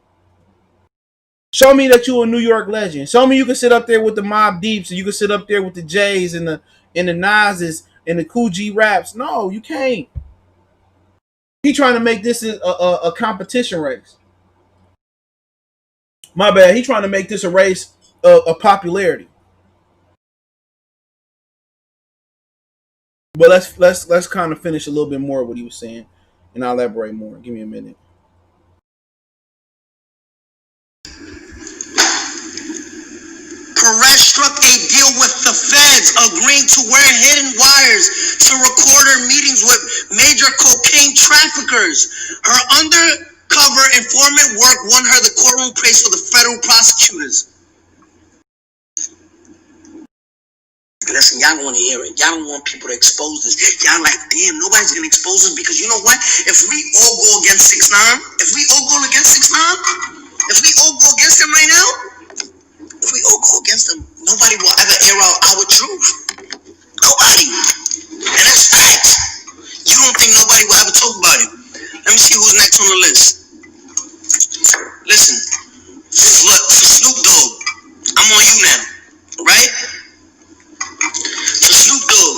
Show me that you a New York legend. Show me you can sit up there with the Mobb Deeps and you can sit up there with the Jays and the Nas's and the Cool G Raps. No, you can't. He trying to make this a competition race. My bad. He trying to make this a race of popularity. But let's kind of finish a little bit more of what he was saying, and I'll elaborate more. Give me a minute. Perez struck a deal with the feds, agreeing to wear hidden wires to record her meetings with major cocaine traffickers. Her undercover informant work won her the courtroom praise for the federal prosecutors. Listen, y'all don't want to hear it. Y'all don't want people to expose this. Y'all like, damn, nobody's gonna expose us because you know what? If we all go against 6ix9ine, if we all go against 6ix9ine, if we all go against him right now, if we all go against them, nobody will ever air out our truth. Nobody. And that's facts. You don't think nobody will ever talk about it. Let me see who's next on the list. Listen, for Snoop Dogg, I'm on you now, right? For Snoop Dogg,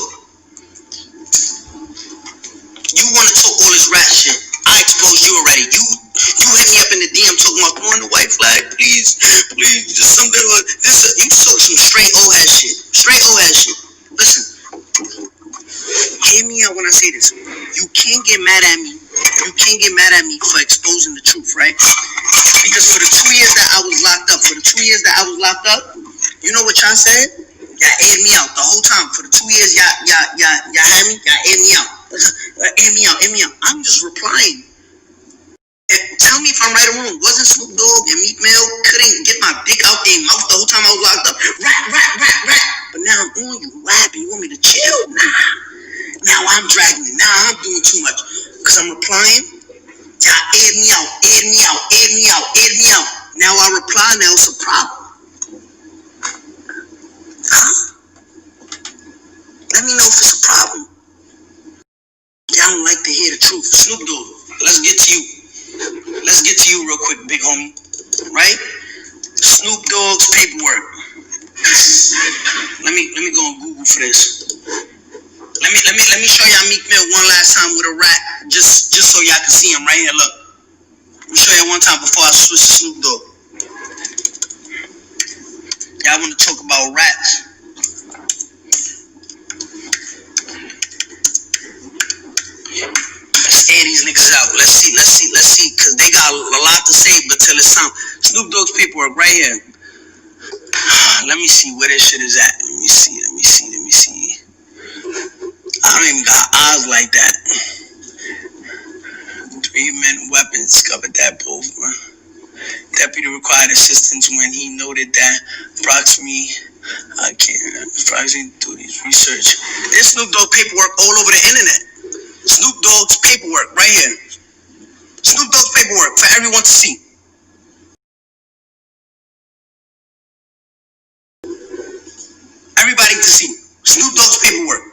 you want to talk all this rat shit. I exposed you already. You hit me up in the DM talking about throwing the white flag, please, just something like this. You talk some straight old ass shit. Straight old ass shit. Listen, hear me out when I say this. You can't get mad at me. You can't get mad at me for exposing the truth, right? Because for the 2 years that I was locked up, you know what y'all said? Y'all aired me out the whole time. For the 2 years y'all had me, y'all aired me out. Air me out. I'm just replying. Tell me if I'm right or wrong. Wasn't Snoop Dogg and Meek Mill couldn't get my dick out their mouth the whole time I was locked up? Rat. But now I'm on you. What happened? You want me to chill? Nah. Now I'm dragging it. Now I'm doing too much. Because I'm replying. Y'all aired me out. Now I reply. Now it's a problem. Huh? Let me know if it's a problem. Y'all don't like to hear the truth. Snoop Dogg, let's get to you. Let's get to you real quick, big homie. Right? Snoop Dogg's paperwork. Let me go on Google for this. Let me show y'all Meek Mill one last time with a rat, just so y'all can see him right here. Look. Let me show y'all one time before I switch to Snoop Dogg. Y'all want to talk about rats? Let's air these niggas out. Let's see, cause they got a lot to say, but till it's time. Snoop Dogg's paperwork right here. Let me see where this shit is at. Let me see. I don't even got eyes like that. 3 men weapons covered that both. Deputy required assistance when he noted that approximately I can't approximately do these research. There's Snoop Dogg paperwork all over the internet. Snoop Dogg's paperwork right here. Snoop Dogg's paperwork for everyone to see. Everybody to see. Snoop Dogg's paperwork.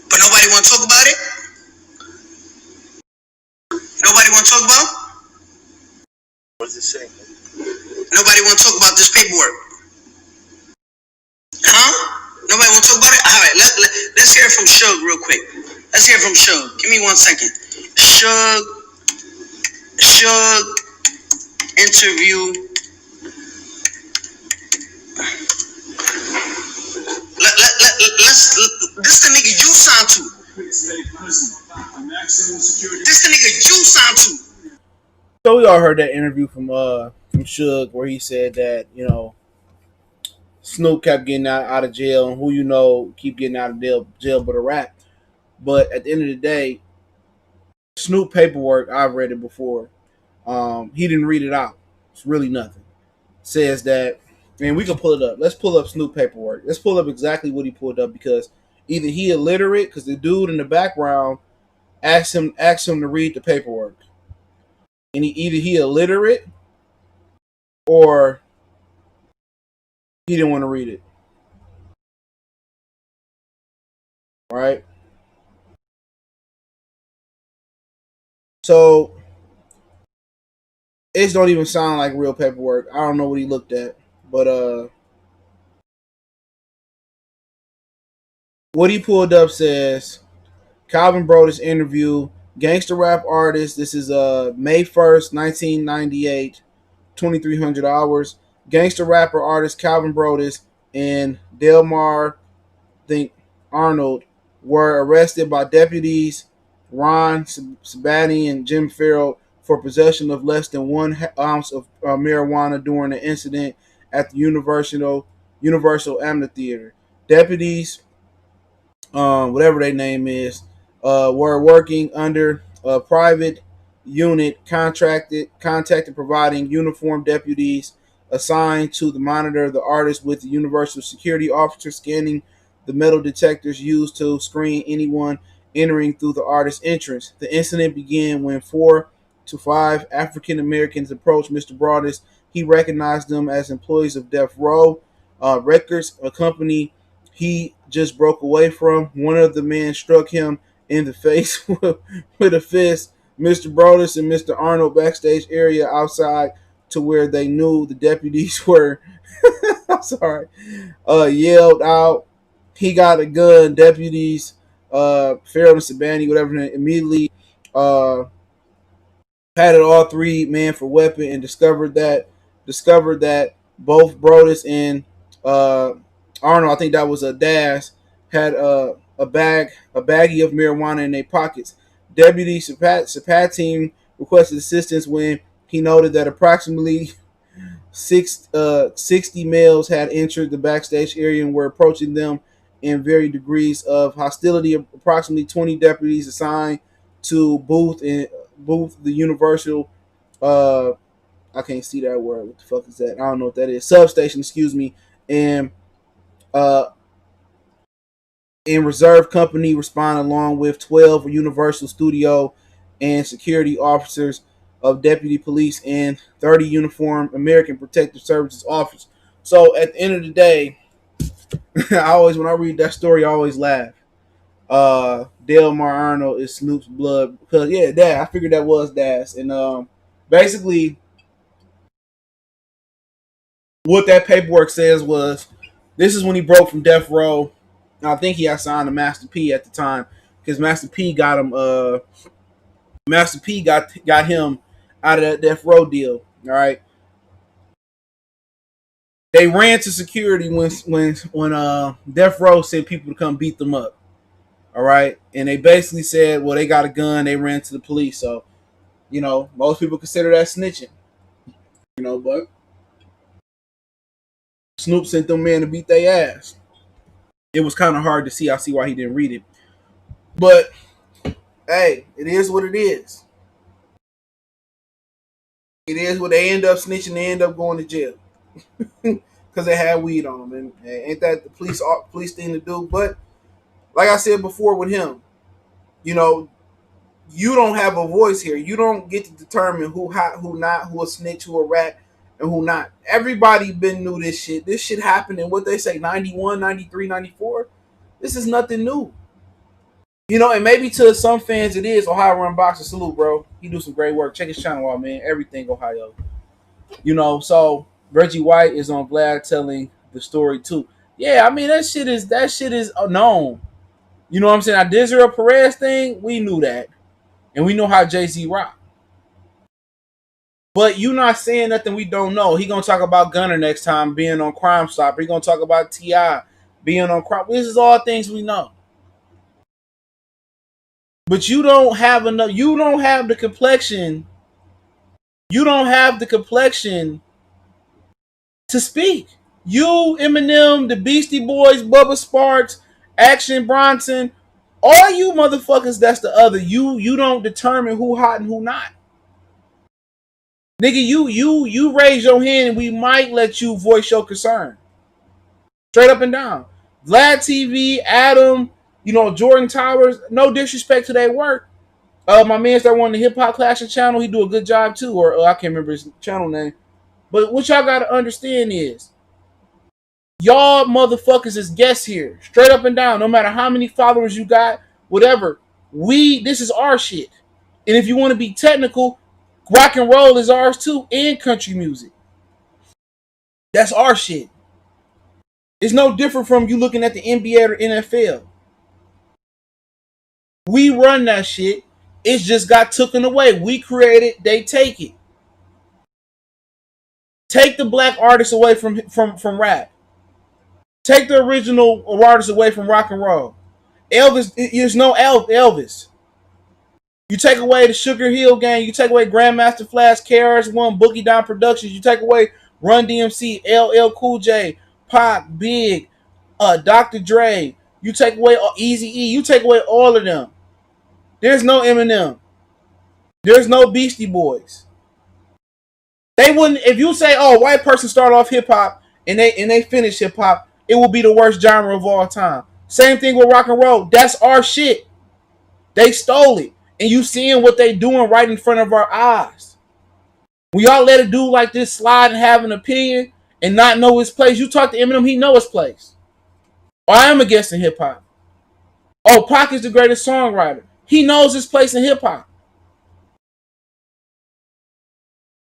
But nobody want to talk about it? Nobody want to talk about? What does it say? Nobody want to talk about this paperwork. Huh? Nobody want to talk about it? All right, let's hear it from Suge real quick. Let's hear it from Suge. Give me 1 second. Suge interview. This the nigga you signed to. This the nigga you signed to. So we all heard that interview from Suge where he said that Snoop kept getting out of jail, and who keep getting out of jail but a rat. But at the end of the day, Snoop paperwork, I've read it before. He didn't read it out. It's really nothing. It says that, and we can pull it up. Let's pull up Snoop paperwork. Let's pull up exactly what he pulled up, because either he illiterate, because the dude in the background asked him to read the paperwork, and either he illiterate or he didn't want to read it. Right? So it don't even sound like real paperwork. I don't know what he looked at, but what he pulled up says Calvin Brodus interview gangster rap artist. This is May 1st, 1998, 2300 hours. Gangster rapper artist Calvin Brodus and Delmar think Arnold were arrested by deputies Ron Sabani and Jim Farrell for possession of less than 1 ounce of marijuana during an incident at the Universal Amphitheater. Deputies, whatever their name is, were working under a private unit contacted providing uniformed deputies assigned to the monitor the artist, with the Universal security officer scanning the metal detectors used to screen anyone entering through the artist's entrance. The incident began when 4 to 5 African Americans approached Mr. Broadus. He recognized them as employees of Death Row Records, a company he just broke away from. One of the men struck him in the face with a fist. Mr. Brodus and Mr. Arnold backstage area outside to where they knew the deputies were. I'm sorry. Yelled out. He got a gun. Deputies, Farrell and Sabani, whatever, immediately uh, patted all 3 men for weapon and discovered that both Brodus and Arnold, I think that was a Dash, had a baggie of marijuana in their pockets. Deputy Sapatin requested assistance when he noted that approximately 60 males had entered the backstage area and were approaching them in varied degrees of hostility. Approximately 20 deputies assigned to Booth, the Universal. Uh, I can't see that word. What the fuck is that? I don't know what that is. Substation, excuse me. And uh, in reserve company respond along with 12 Universal Studio and security officers of deputy police and 30 uniformed American Protective Services officers. So at the end of the day, when I read that story, I always laugh. Delmar Arnold is Snoop's blood, because yeah, Dad. I figured that was Dad's, and basically what that paperwork says was this is when he broke from Death Row. I think he had signed to Master P at the time, because Master P got him. Master P got him out of that Death Row deal. All right. They ran to security when Death Row sent people to come beat them up. All right, and they basically said, well, they got a gun. They ran to the police. So most people consider that snitching. But Snoop sent them men to beat their ass. It was kind of hard to see. I see why he didn't read it. But hey, it is what it is. It is what they end up snitching. They end up going to jail because they had weed on them, and ain't that the police thing to do? But like I said before with him, you know, you don't have a voice here. You don't get to determine who hot, who not, who a snitch, who a rat, and who not. Everybody been knew this shit. This shit happened in what they say 91, 93, 94. This is nothing new. You know, and maybe to some fans it is. Ohio Run Boxer, salute, bro. He do some great work. Check his channel out, man. Everything Ohio. You know, so Reggie White is on Vlad telling the story too. Yeah, I mean that shit is known. You know what I'm saying? Now Desiree Perez thing, we knew that. And we know how Jay-Z rock. But you not saying nothing we don't know. He gonna talk about Gunner next time being on Crime Stopper. He gonna talk about T.I. being on Crime. This is all things we know. But you don't have enough. You don't have the complexion. You don't have the complexion to speak. You, Eminem, the Beastie Boys, Bubba Sparks, Action Bronson, all you motherfuckers. That's the other. You don't determine who hot and who not. Nigga, you raise your hand and we might let you voice your concern. Straight up and down. Vlad TV, Adam, you know, Jordan Towers, no disrespect to their work. My man's that won the Hip Hop Clashing channel, he do a good job too, or I can't remember his channel name. But what y'all gotta understand is y'all motherfuckers is guests here. Straight up and down. No matter how many followers you got, whatever. This is our shit. And if you want to be technical, rock and roll is ours too, and country music. That's our shit. It's no different from you looking at the NBA or NFL. We run that shit. It's just got taken away. We create it, they take it. Take the black artists away from rap. Take the original artists away from rock and roll. Elvis, there's no Elvis. You take away the Sugar Hill Gang. You take away Grandmaster Flash, KRS-One, Boogie Down Productions. You take away Run DMC, LL Cool J, Pac, Big, Dr. Dre. You take away Easy E. You take away all of them. There's no Eminem. There's no Beastie Boys. They wouldn't. If you say, "Oh, white person start off hip hop and they finish hip hop," it will be the worst genre of all time. Same thing with rock and roll. That's our shit. They stole it, and you seeing what they doing right in front of our eyes. When y'all let a dude like this slide and have an opinion and not know his place, you talk to Eminem, he know his place. Or I am against the hip hop. Oh, Pac is the greatest songwriter. He knows his place in hip hop.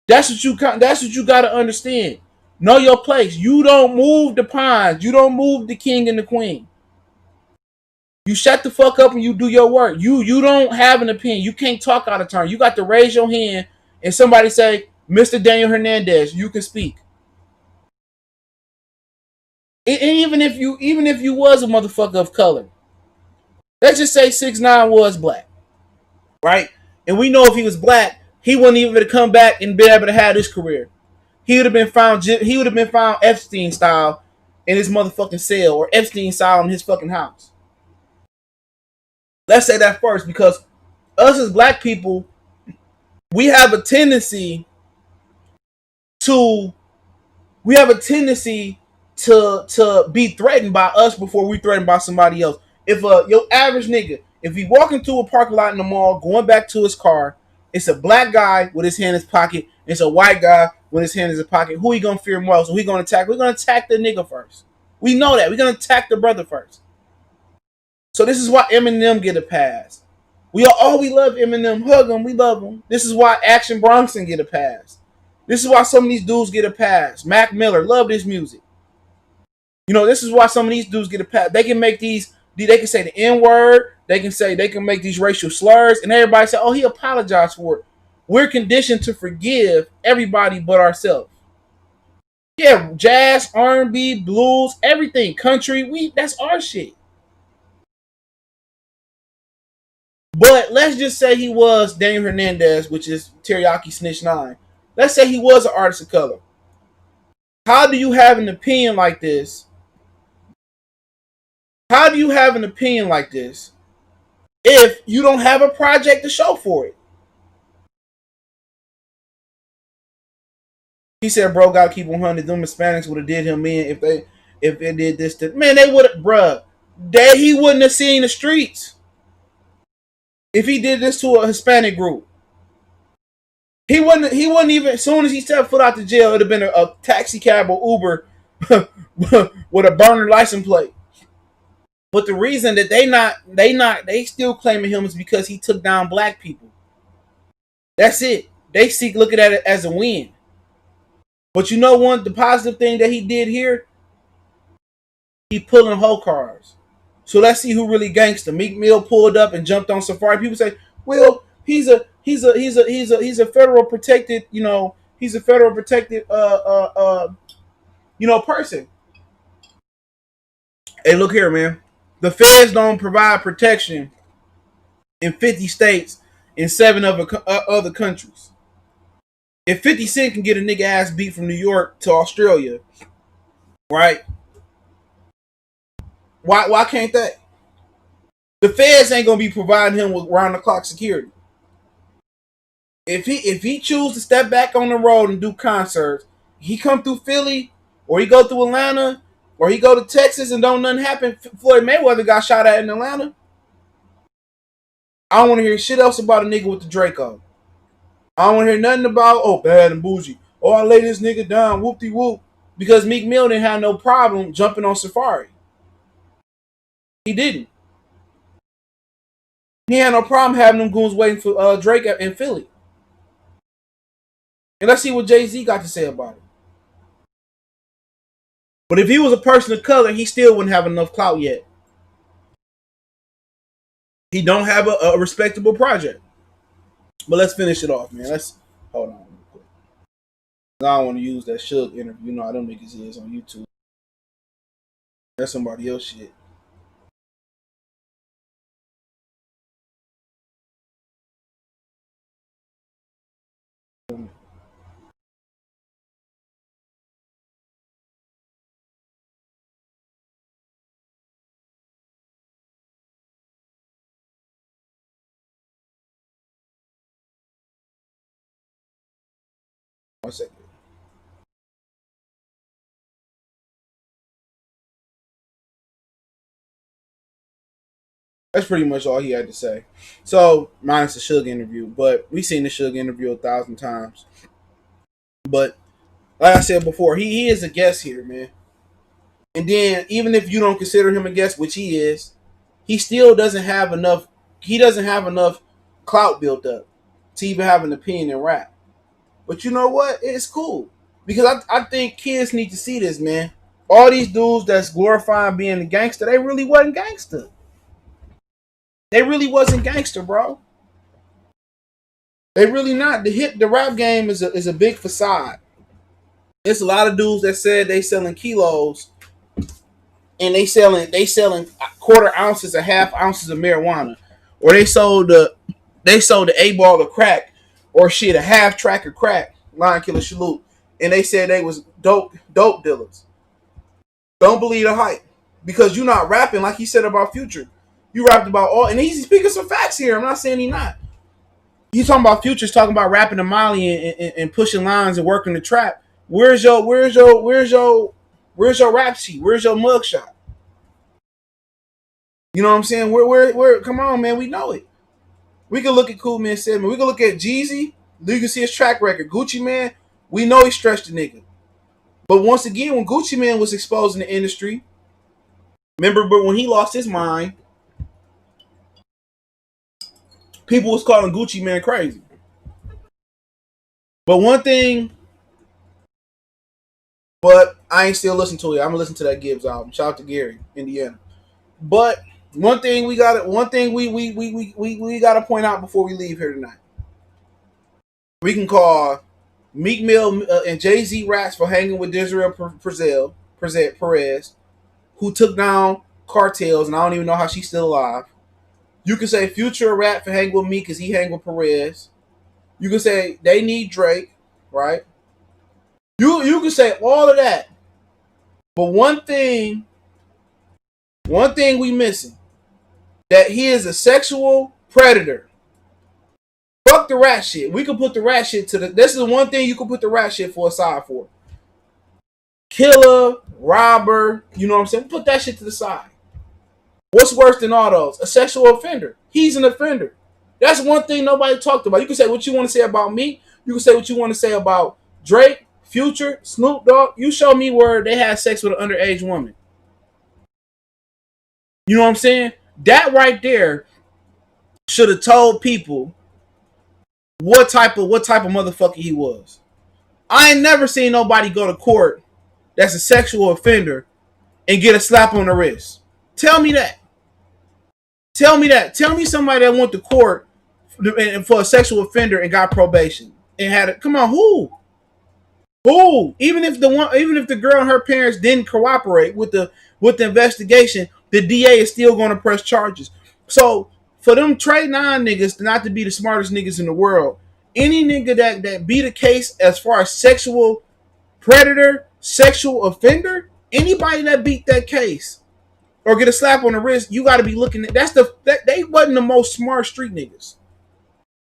That's what you gotta understand. Know your place. You don't move the pawns. You don't move the king and the queen. You shut the fuck up and you do your work. You don't have an opinion. You can't talk out of turn. You got to raise your hand and somebody say, Mr. Daniel Hernandez, you can speak. And even if you was a motherfucker of color, let's just say 6ix9ine was black, right? And we know if he was black, he wouldn't even be able to come back and be able to have this career. He would have been found. He would have been found Epstein style in his motherfucking cell or Epstein style in his fucking house. Let's say that first, because us as black people, we have a tendency to to be threatened by us before we threatened by somebody else. If your average nigga, if he walking through a parking lot in the mall, going back to his car, it's a black guy with his hand in his pocket, it's a white guy with his hand in his pocket. Who he gonna fear more? So he gonna attack? We're gonna attack the nigga first. We know that. We're gonna attack the brother first. So this is why Eminem get a pass. We love Eminem. Hug him. We love him. This is why Action Bronson get a pass. This is why some of these dudes get a pass. Mac Miller, love this music. You know, this is why some of these dudes get a pass. They can make these. They can say the N word. They can make these racial slurs, and everybody say, "Oh, he apologized for it." We're conditioned to forgive everybody but ourselves. Yeah, jazz, R&B, blues, everything, country. That's our shit. But let's just say he was Daniel Hernandez, which is Teriyaki Snitch 9. Let's say he was an artist of color. How do you have an opinion like this? How do you have an opinion like this if you don't have a project to show for it. He said, "Bro, gotta keep 100. Them Hispanics would have did him in if they did this. Man, they would have, bruh. He wouldn't have seen the streets if he did this to a Hispanic group. He wouldn't. He wouldn't even. As soon as he stepped foot out the jail, it'd have been a taxi cab or Uber with a burner license plate. But the reason that they still claiming him is because he took down black people. That's it. They seek looking at it as a win. But you know one, the positive thing that he did here, he pulling whole cars. So let's see who really gangster. Meek Mill pulled up and jumped on Safari. People say, well, he's a federal protected, he's a federal protected person. Hey, look here, man. The feds don't provide protection in 50 states and 7 other countries. If 50 Cent can get a nigga ass beat from New York to Australia, right? Why can't they? The feds ain't gonna be providing him with round the clock security. If he choose to step back on the road and do concerts, he come through Philly or he go through Atlanta or he go to Texas and don't nothing happen. Floyd Mayweather got shot at in Atlanta. I don't want to hear shit else about a nigga with the Draco. I don't want to hear nothing about bad and bougie. I lay this nigga down, whoop de whoop, because Meek Mill didn't have no problem jumping on Safari. He didn't. He had no problem having them goons waiting for Drake in Philly. And let's see what Jay-Z got to say about it. But if he was a person of color, he still wouldn't have enough clout yet. He don't have a respectable project. But let's finish it off, man. Let's hold on real quick. I don't want to use that Suge interview. You know how them niggas is on YouTube. That's somebody else shit. One second. That's pretty much all he had to say. So, minus the Suge interview. But we seen the Suge interview 1,000 times. But like I said before, he is a guest here, man. And then even if you don't consider him a guest, which he is, he still doesn't have enough. He doesn't have enough clout built up to even have an opinion in rap. But you know what? It's cool because I think kids need to see this, man. All these dudes that's glorifying being a gangster, they really wasn't gangster. They really wasn't gangster, bro. They really not. The rap game is a big facade. There's a lot of dudes that said they selling kilos and they selling quarter ounces or half ounces of marijuana, or they sold the 8 ball of crack, or shit a half track of crack. Lion Killer Salute, and they said they was dope dealers. Don't believe the hype because you're not rapping like he said about Future. You rapped about all, and he's speaking some facts here. I'm not saying he's not. He's talking about Future's talking about rapping to Molly and pushing lines and working the trap. Where's your rap sheet? Where's your mugshot? You know what I'm saying? Where come on, man, we know it. We can look at Cool Man 7. We can look at Jeezy. You can see his track record. Gucci Man, we know he stretched the nigga. But once again, when Gucci Man was exposed in the industry, remember when he lost his mind, people was calling Gucci Man crazy. But one thing, but I ain't still listening to it. I'm gonna listen to that Gibbs album. Shout out to Gary, Indiana. But one thing we gotta point out before we leave here tonight. We can call Meek Mill and Jay-Z rats for hanging with Desiree Perez, who took down cartels, and I don't even know how she's still alive. You can say Future a rat for hanging with Meek because he hang with Perez. You can say they need Drake, right? You can say all of that. But one thing we missing. that he is a sexual predator. Fuck the rat shit. We can put the rat shit to the. This is the one thing you can put the rat shit for aside for. Killer, robber, you know what I'm saying? Put that shit to the side. What's worse than all those? A sexual offender. He's an offender. That's one thing nobody talked about. You can say what you want to say about me. You can say what you want to say about Drake, Future, Snoop Dogg. You show me where they had sex with an underage woman. You know what I'm saying? That right there should have told people what type of motherfucker he was. I ain't never seen nobody go to court that's a sexual offender and get a slap on the wrist. Tell me that. Tell me that. Tell me somebody that went to court for a sexual offender and got probation and had it. Come on, who? Who? Even if the girl and her parents didn't cooperate with the investigation, the DA is still going to press charges. So for them 6ix9ine niggas not to be the smartest niggas in the world, any nigga that beat a case as far as sexual predator, sexual offender, anybody that beat that case or get a slap on the wrist, you got to be looking at they wasn't the most smart street niggas.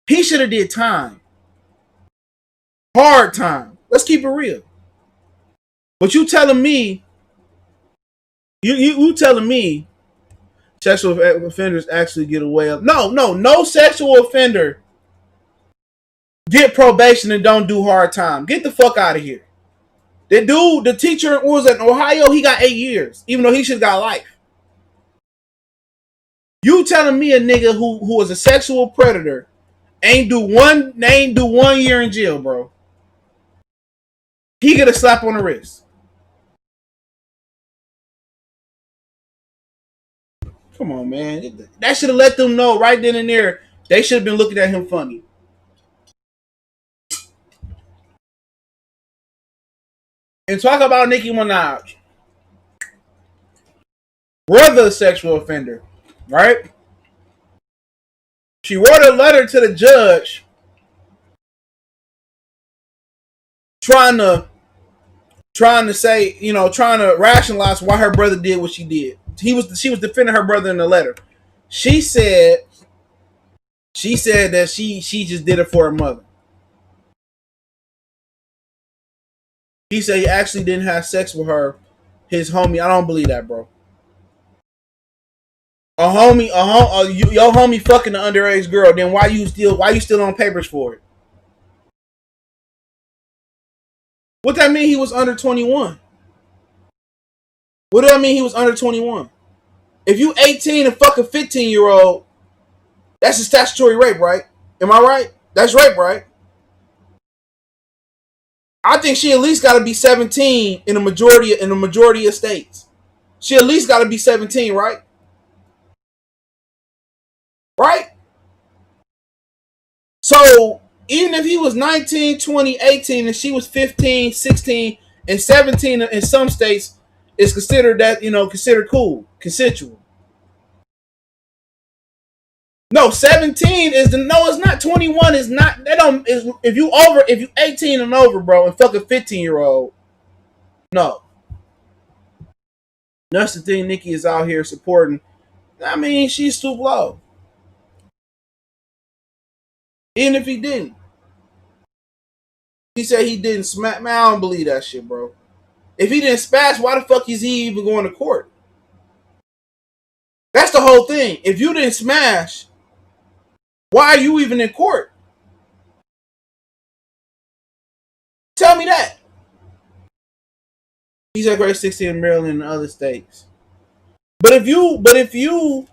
He should have did time, hard time. Let's keep it real. But you telling me, you telling me, sexual offenders actually get away up? No sexual offender get probation and don't do hard time. Get the fuck out of here. The dude, the teacher was in Ohio, he got 8 years, even though he should have got life. You telling me a nigga who was a sexual predator ain't do 1 year in jail, bro? He get a slap on the wrist. Come on, man. That should have let them know right then and there. They should have been looking at him funny. And talk about Nicki Minaj. Brother sexual offender, right? She wrote a letter to the judge trying to say, trying to rationalize why her brother did what she did. She was defending her brother in the letter. She said that she just did it for her mother. He said he actually didn't have sex with her, his homie. I don't believe that, bro. Your homie fucking the underage girl. Then why you still on papers for it? What that mean? He was under 21. What do that mean? He was under 21. If you 18 and fuck a 15-year-old, that's a statutory rape, right? Am I right? That's rape, right? I think she at least got to be 17 in the majority of states. She at least got to be 17, right? Right? So even if he was 19, 20, 18, and she was 15, 16, and 17 in some states, it's considered considered cool, consensual. No, 17 is it's not. 21 is not. That don't. If you 18 and over, bro, and fuck a 15-year-old, no. That's the thing. Nicki is out here supporting. I mean, she's too low. Even if he didn't, he said he didn't smash. Man, I don't believe that shit, bro. If he didn't smash, why the fuck is he even going to court? That's the whole thing. If you didn't smash, why are you even in court? Tell me that. He's at grade 16 in Maryland and other states. But if you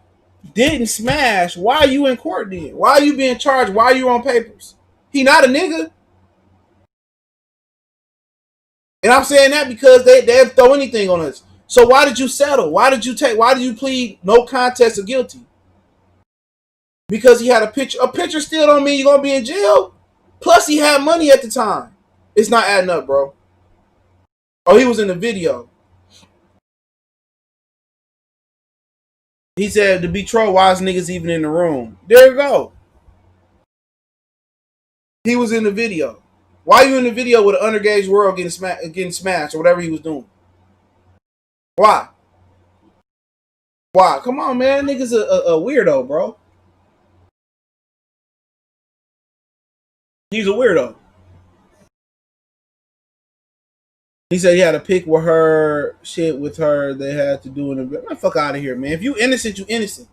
didn't smash, why are you in court then? Why are you being charged? Why are you on papers? He not a nigga. And I'm saying that because they'll throw anything on us. So why did you settle? Why did you plead no contest or guilty? Because he had a picture. A picture still don't mean you're gonna be in jail. Plus he had money at the time. It's not adding up, bro. Oh, he was in the video. He said to be trolled, why is niggas even in the room? There you go. He was in the video. Why are you in the video with an underage world getting smashed or whatever he was doing? Why? Wow, come on, man. Nigga's a weirdo, bro. He's a weirdo. He said he had a pic with her, shit with her. They had to do an event. Man, fuck out of here, man. If you innocent, you innocent.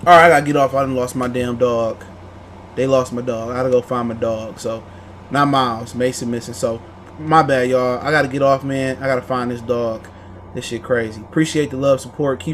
All right, I gotta get off. I done lost my damn dog. They lost my dog. I gotta go find my dog. So, not Miles, Mason missing. So, my bad, y'all. I gotta get off, man. I gotta find this dog. This shit crazy. Appreciate the love, support. Keep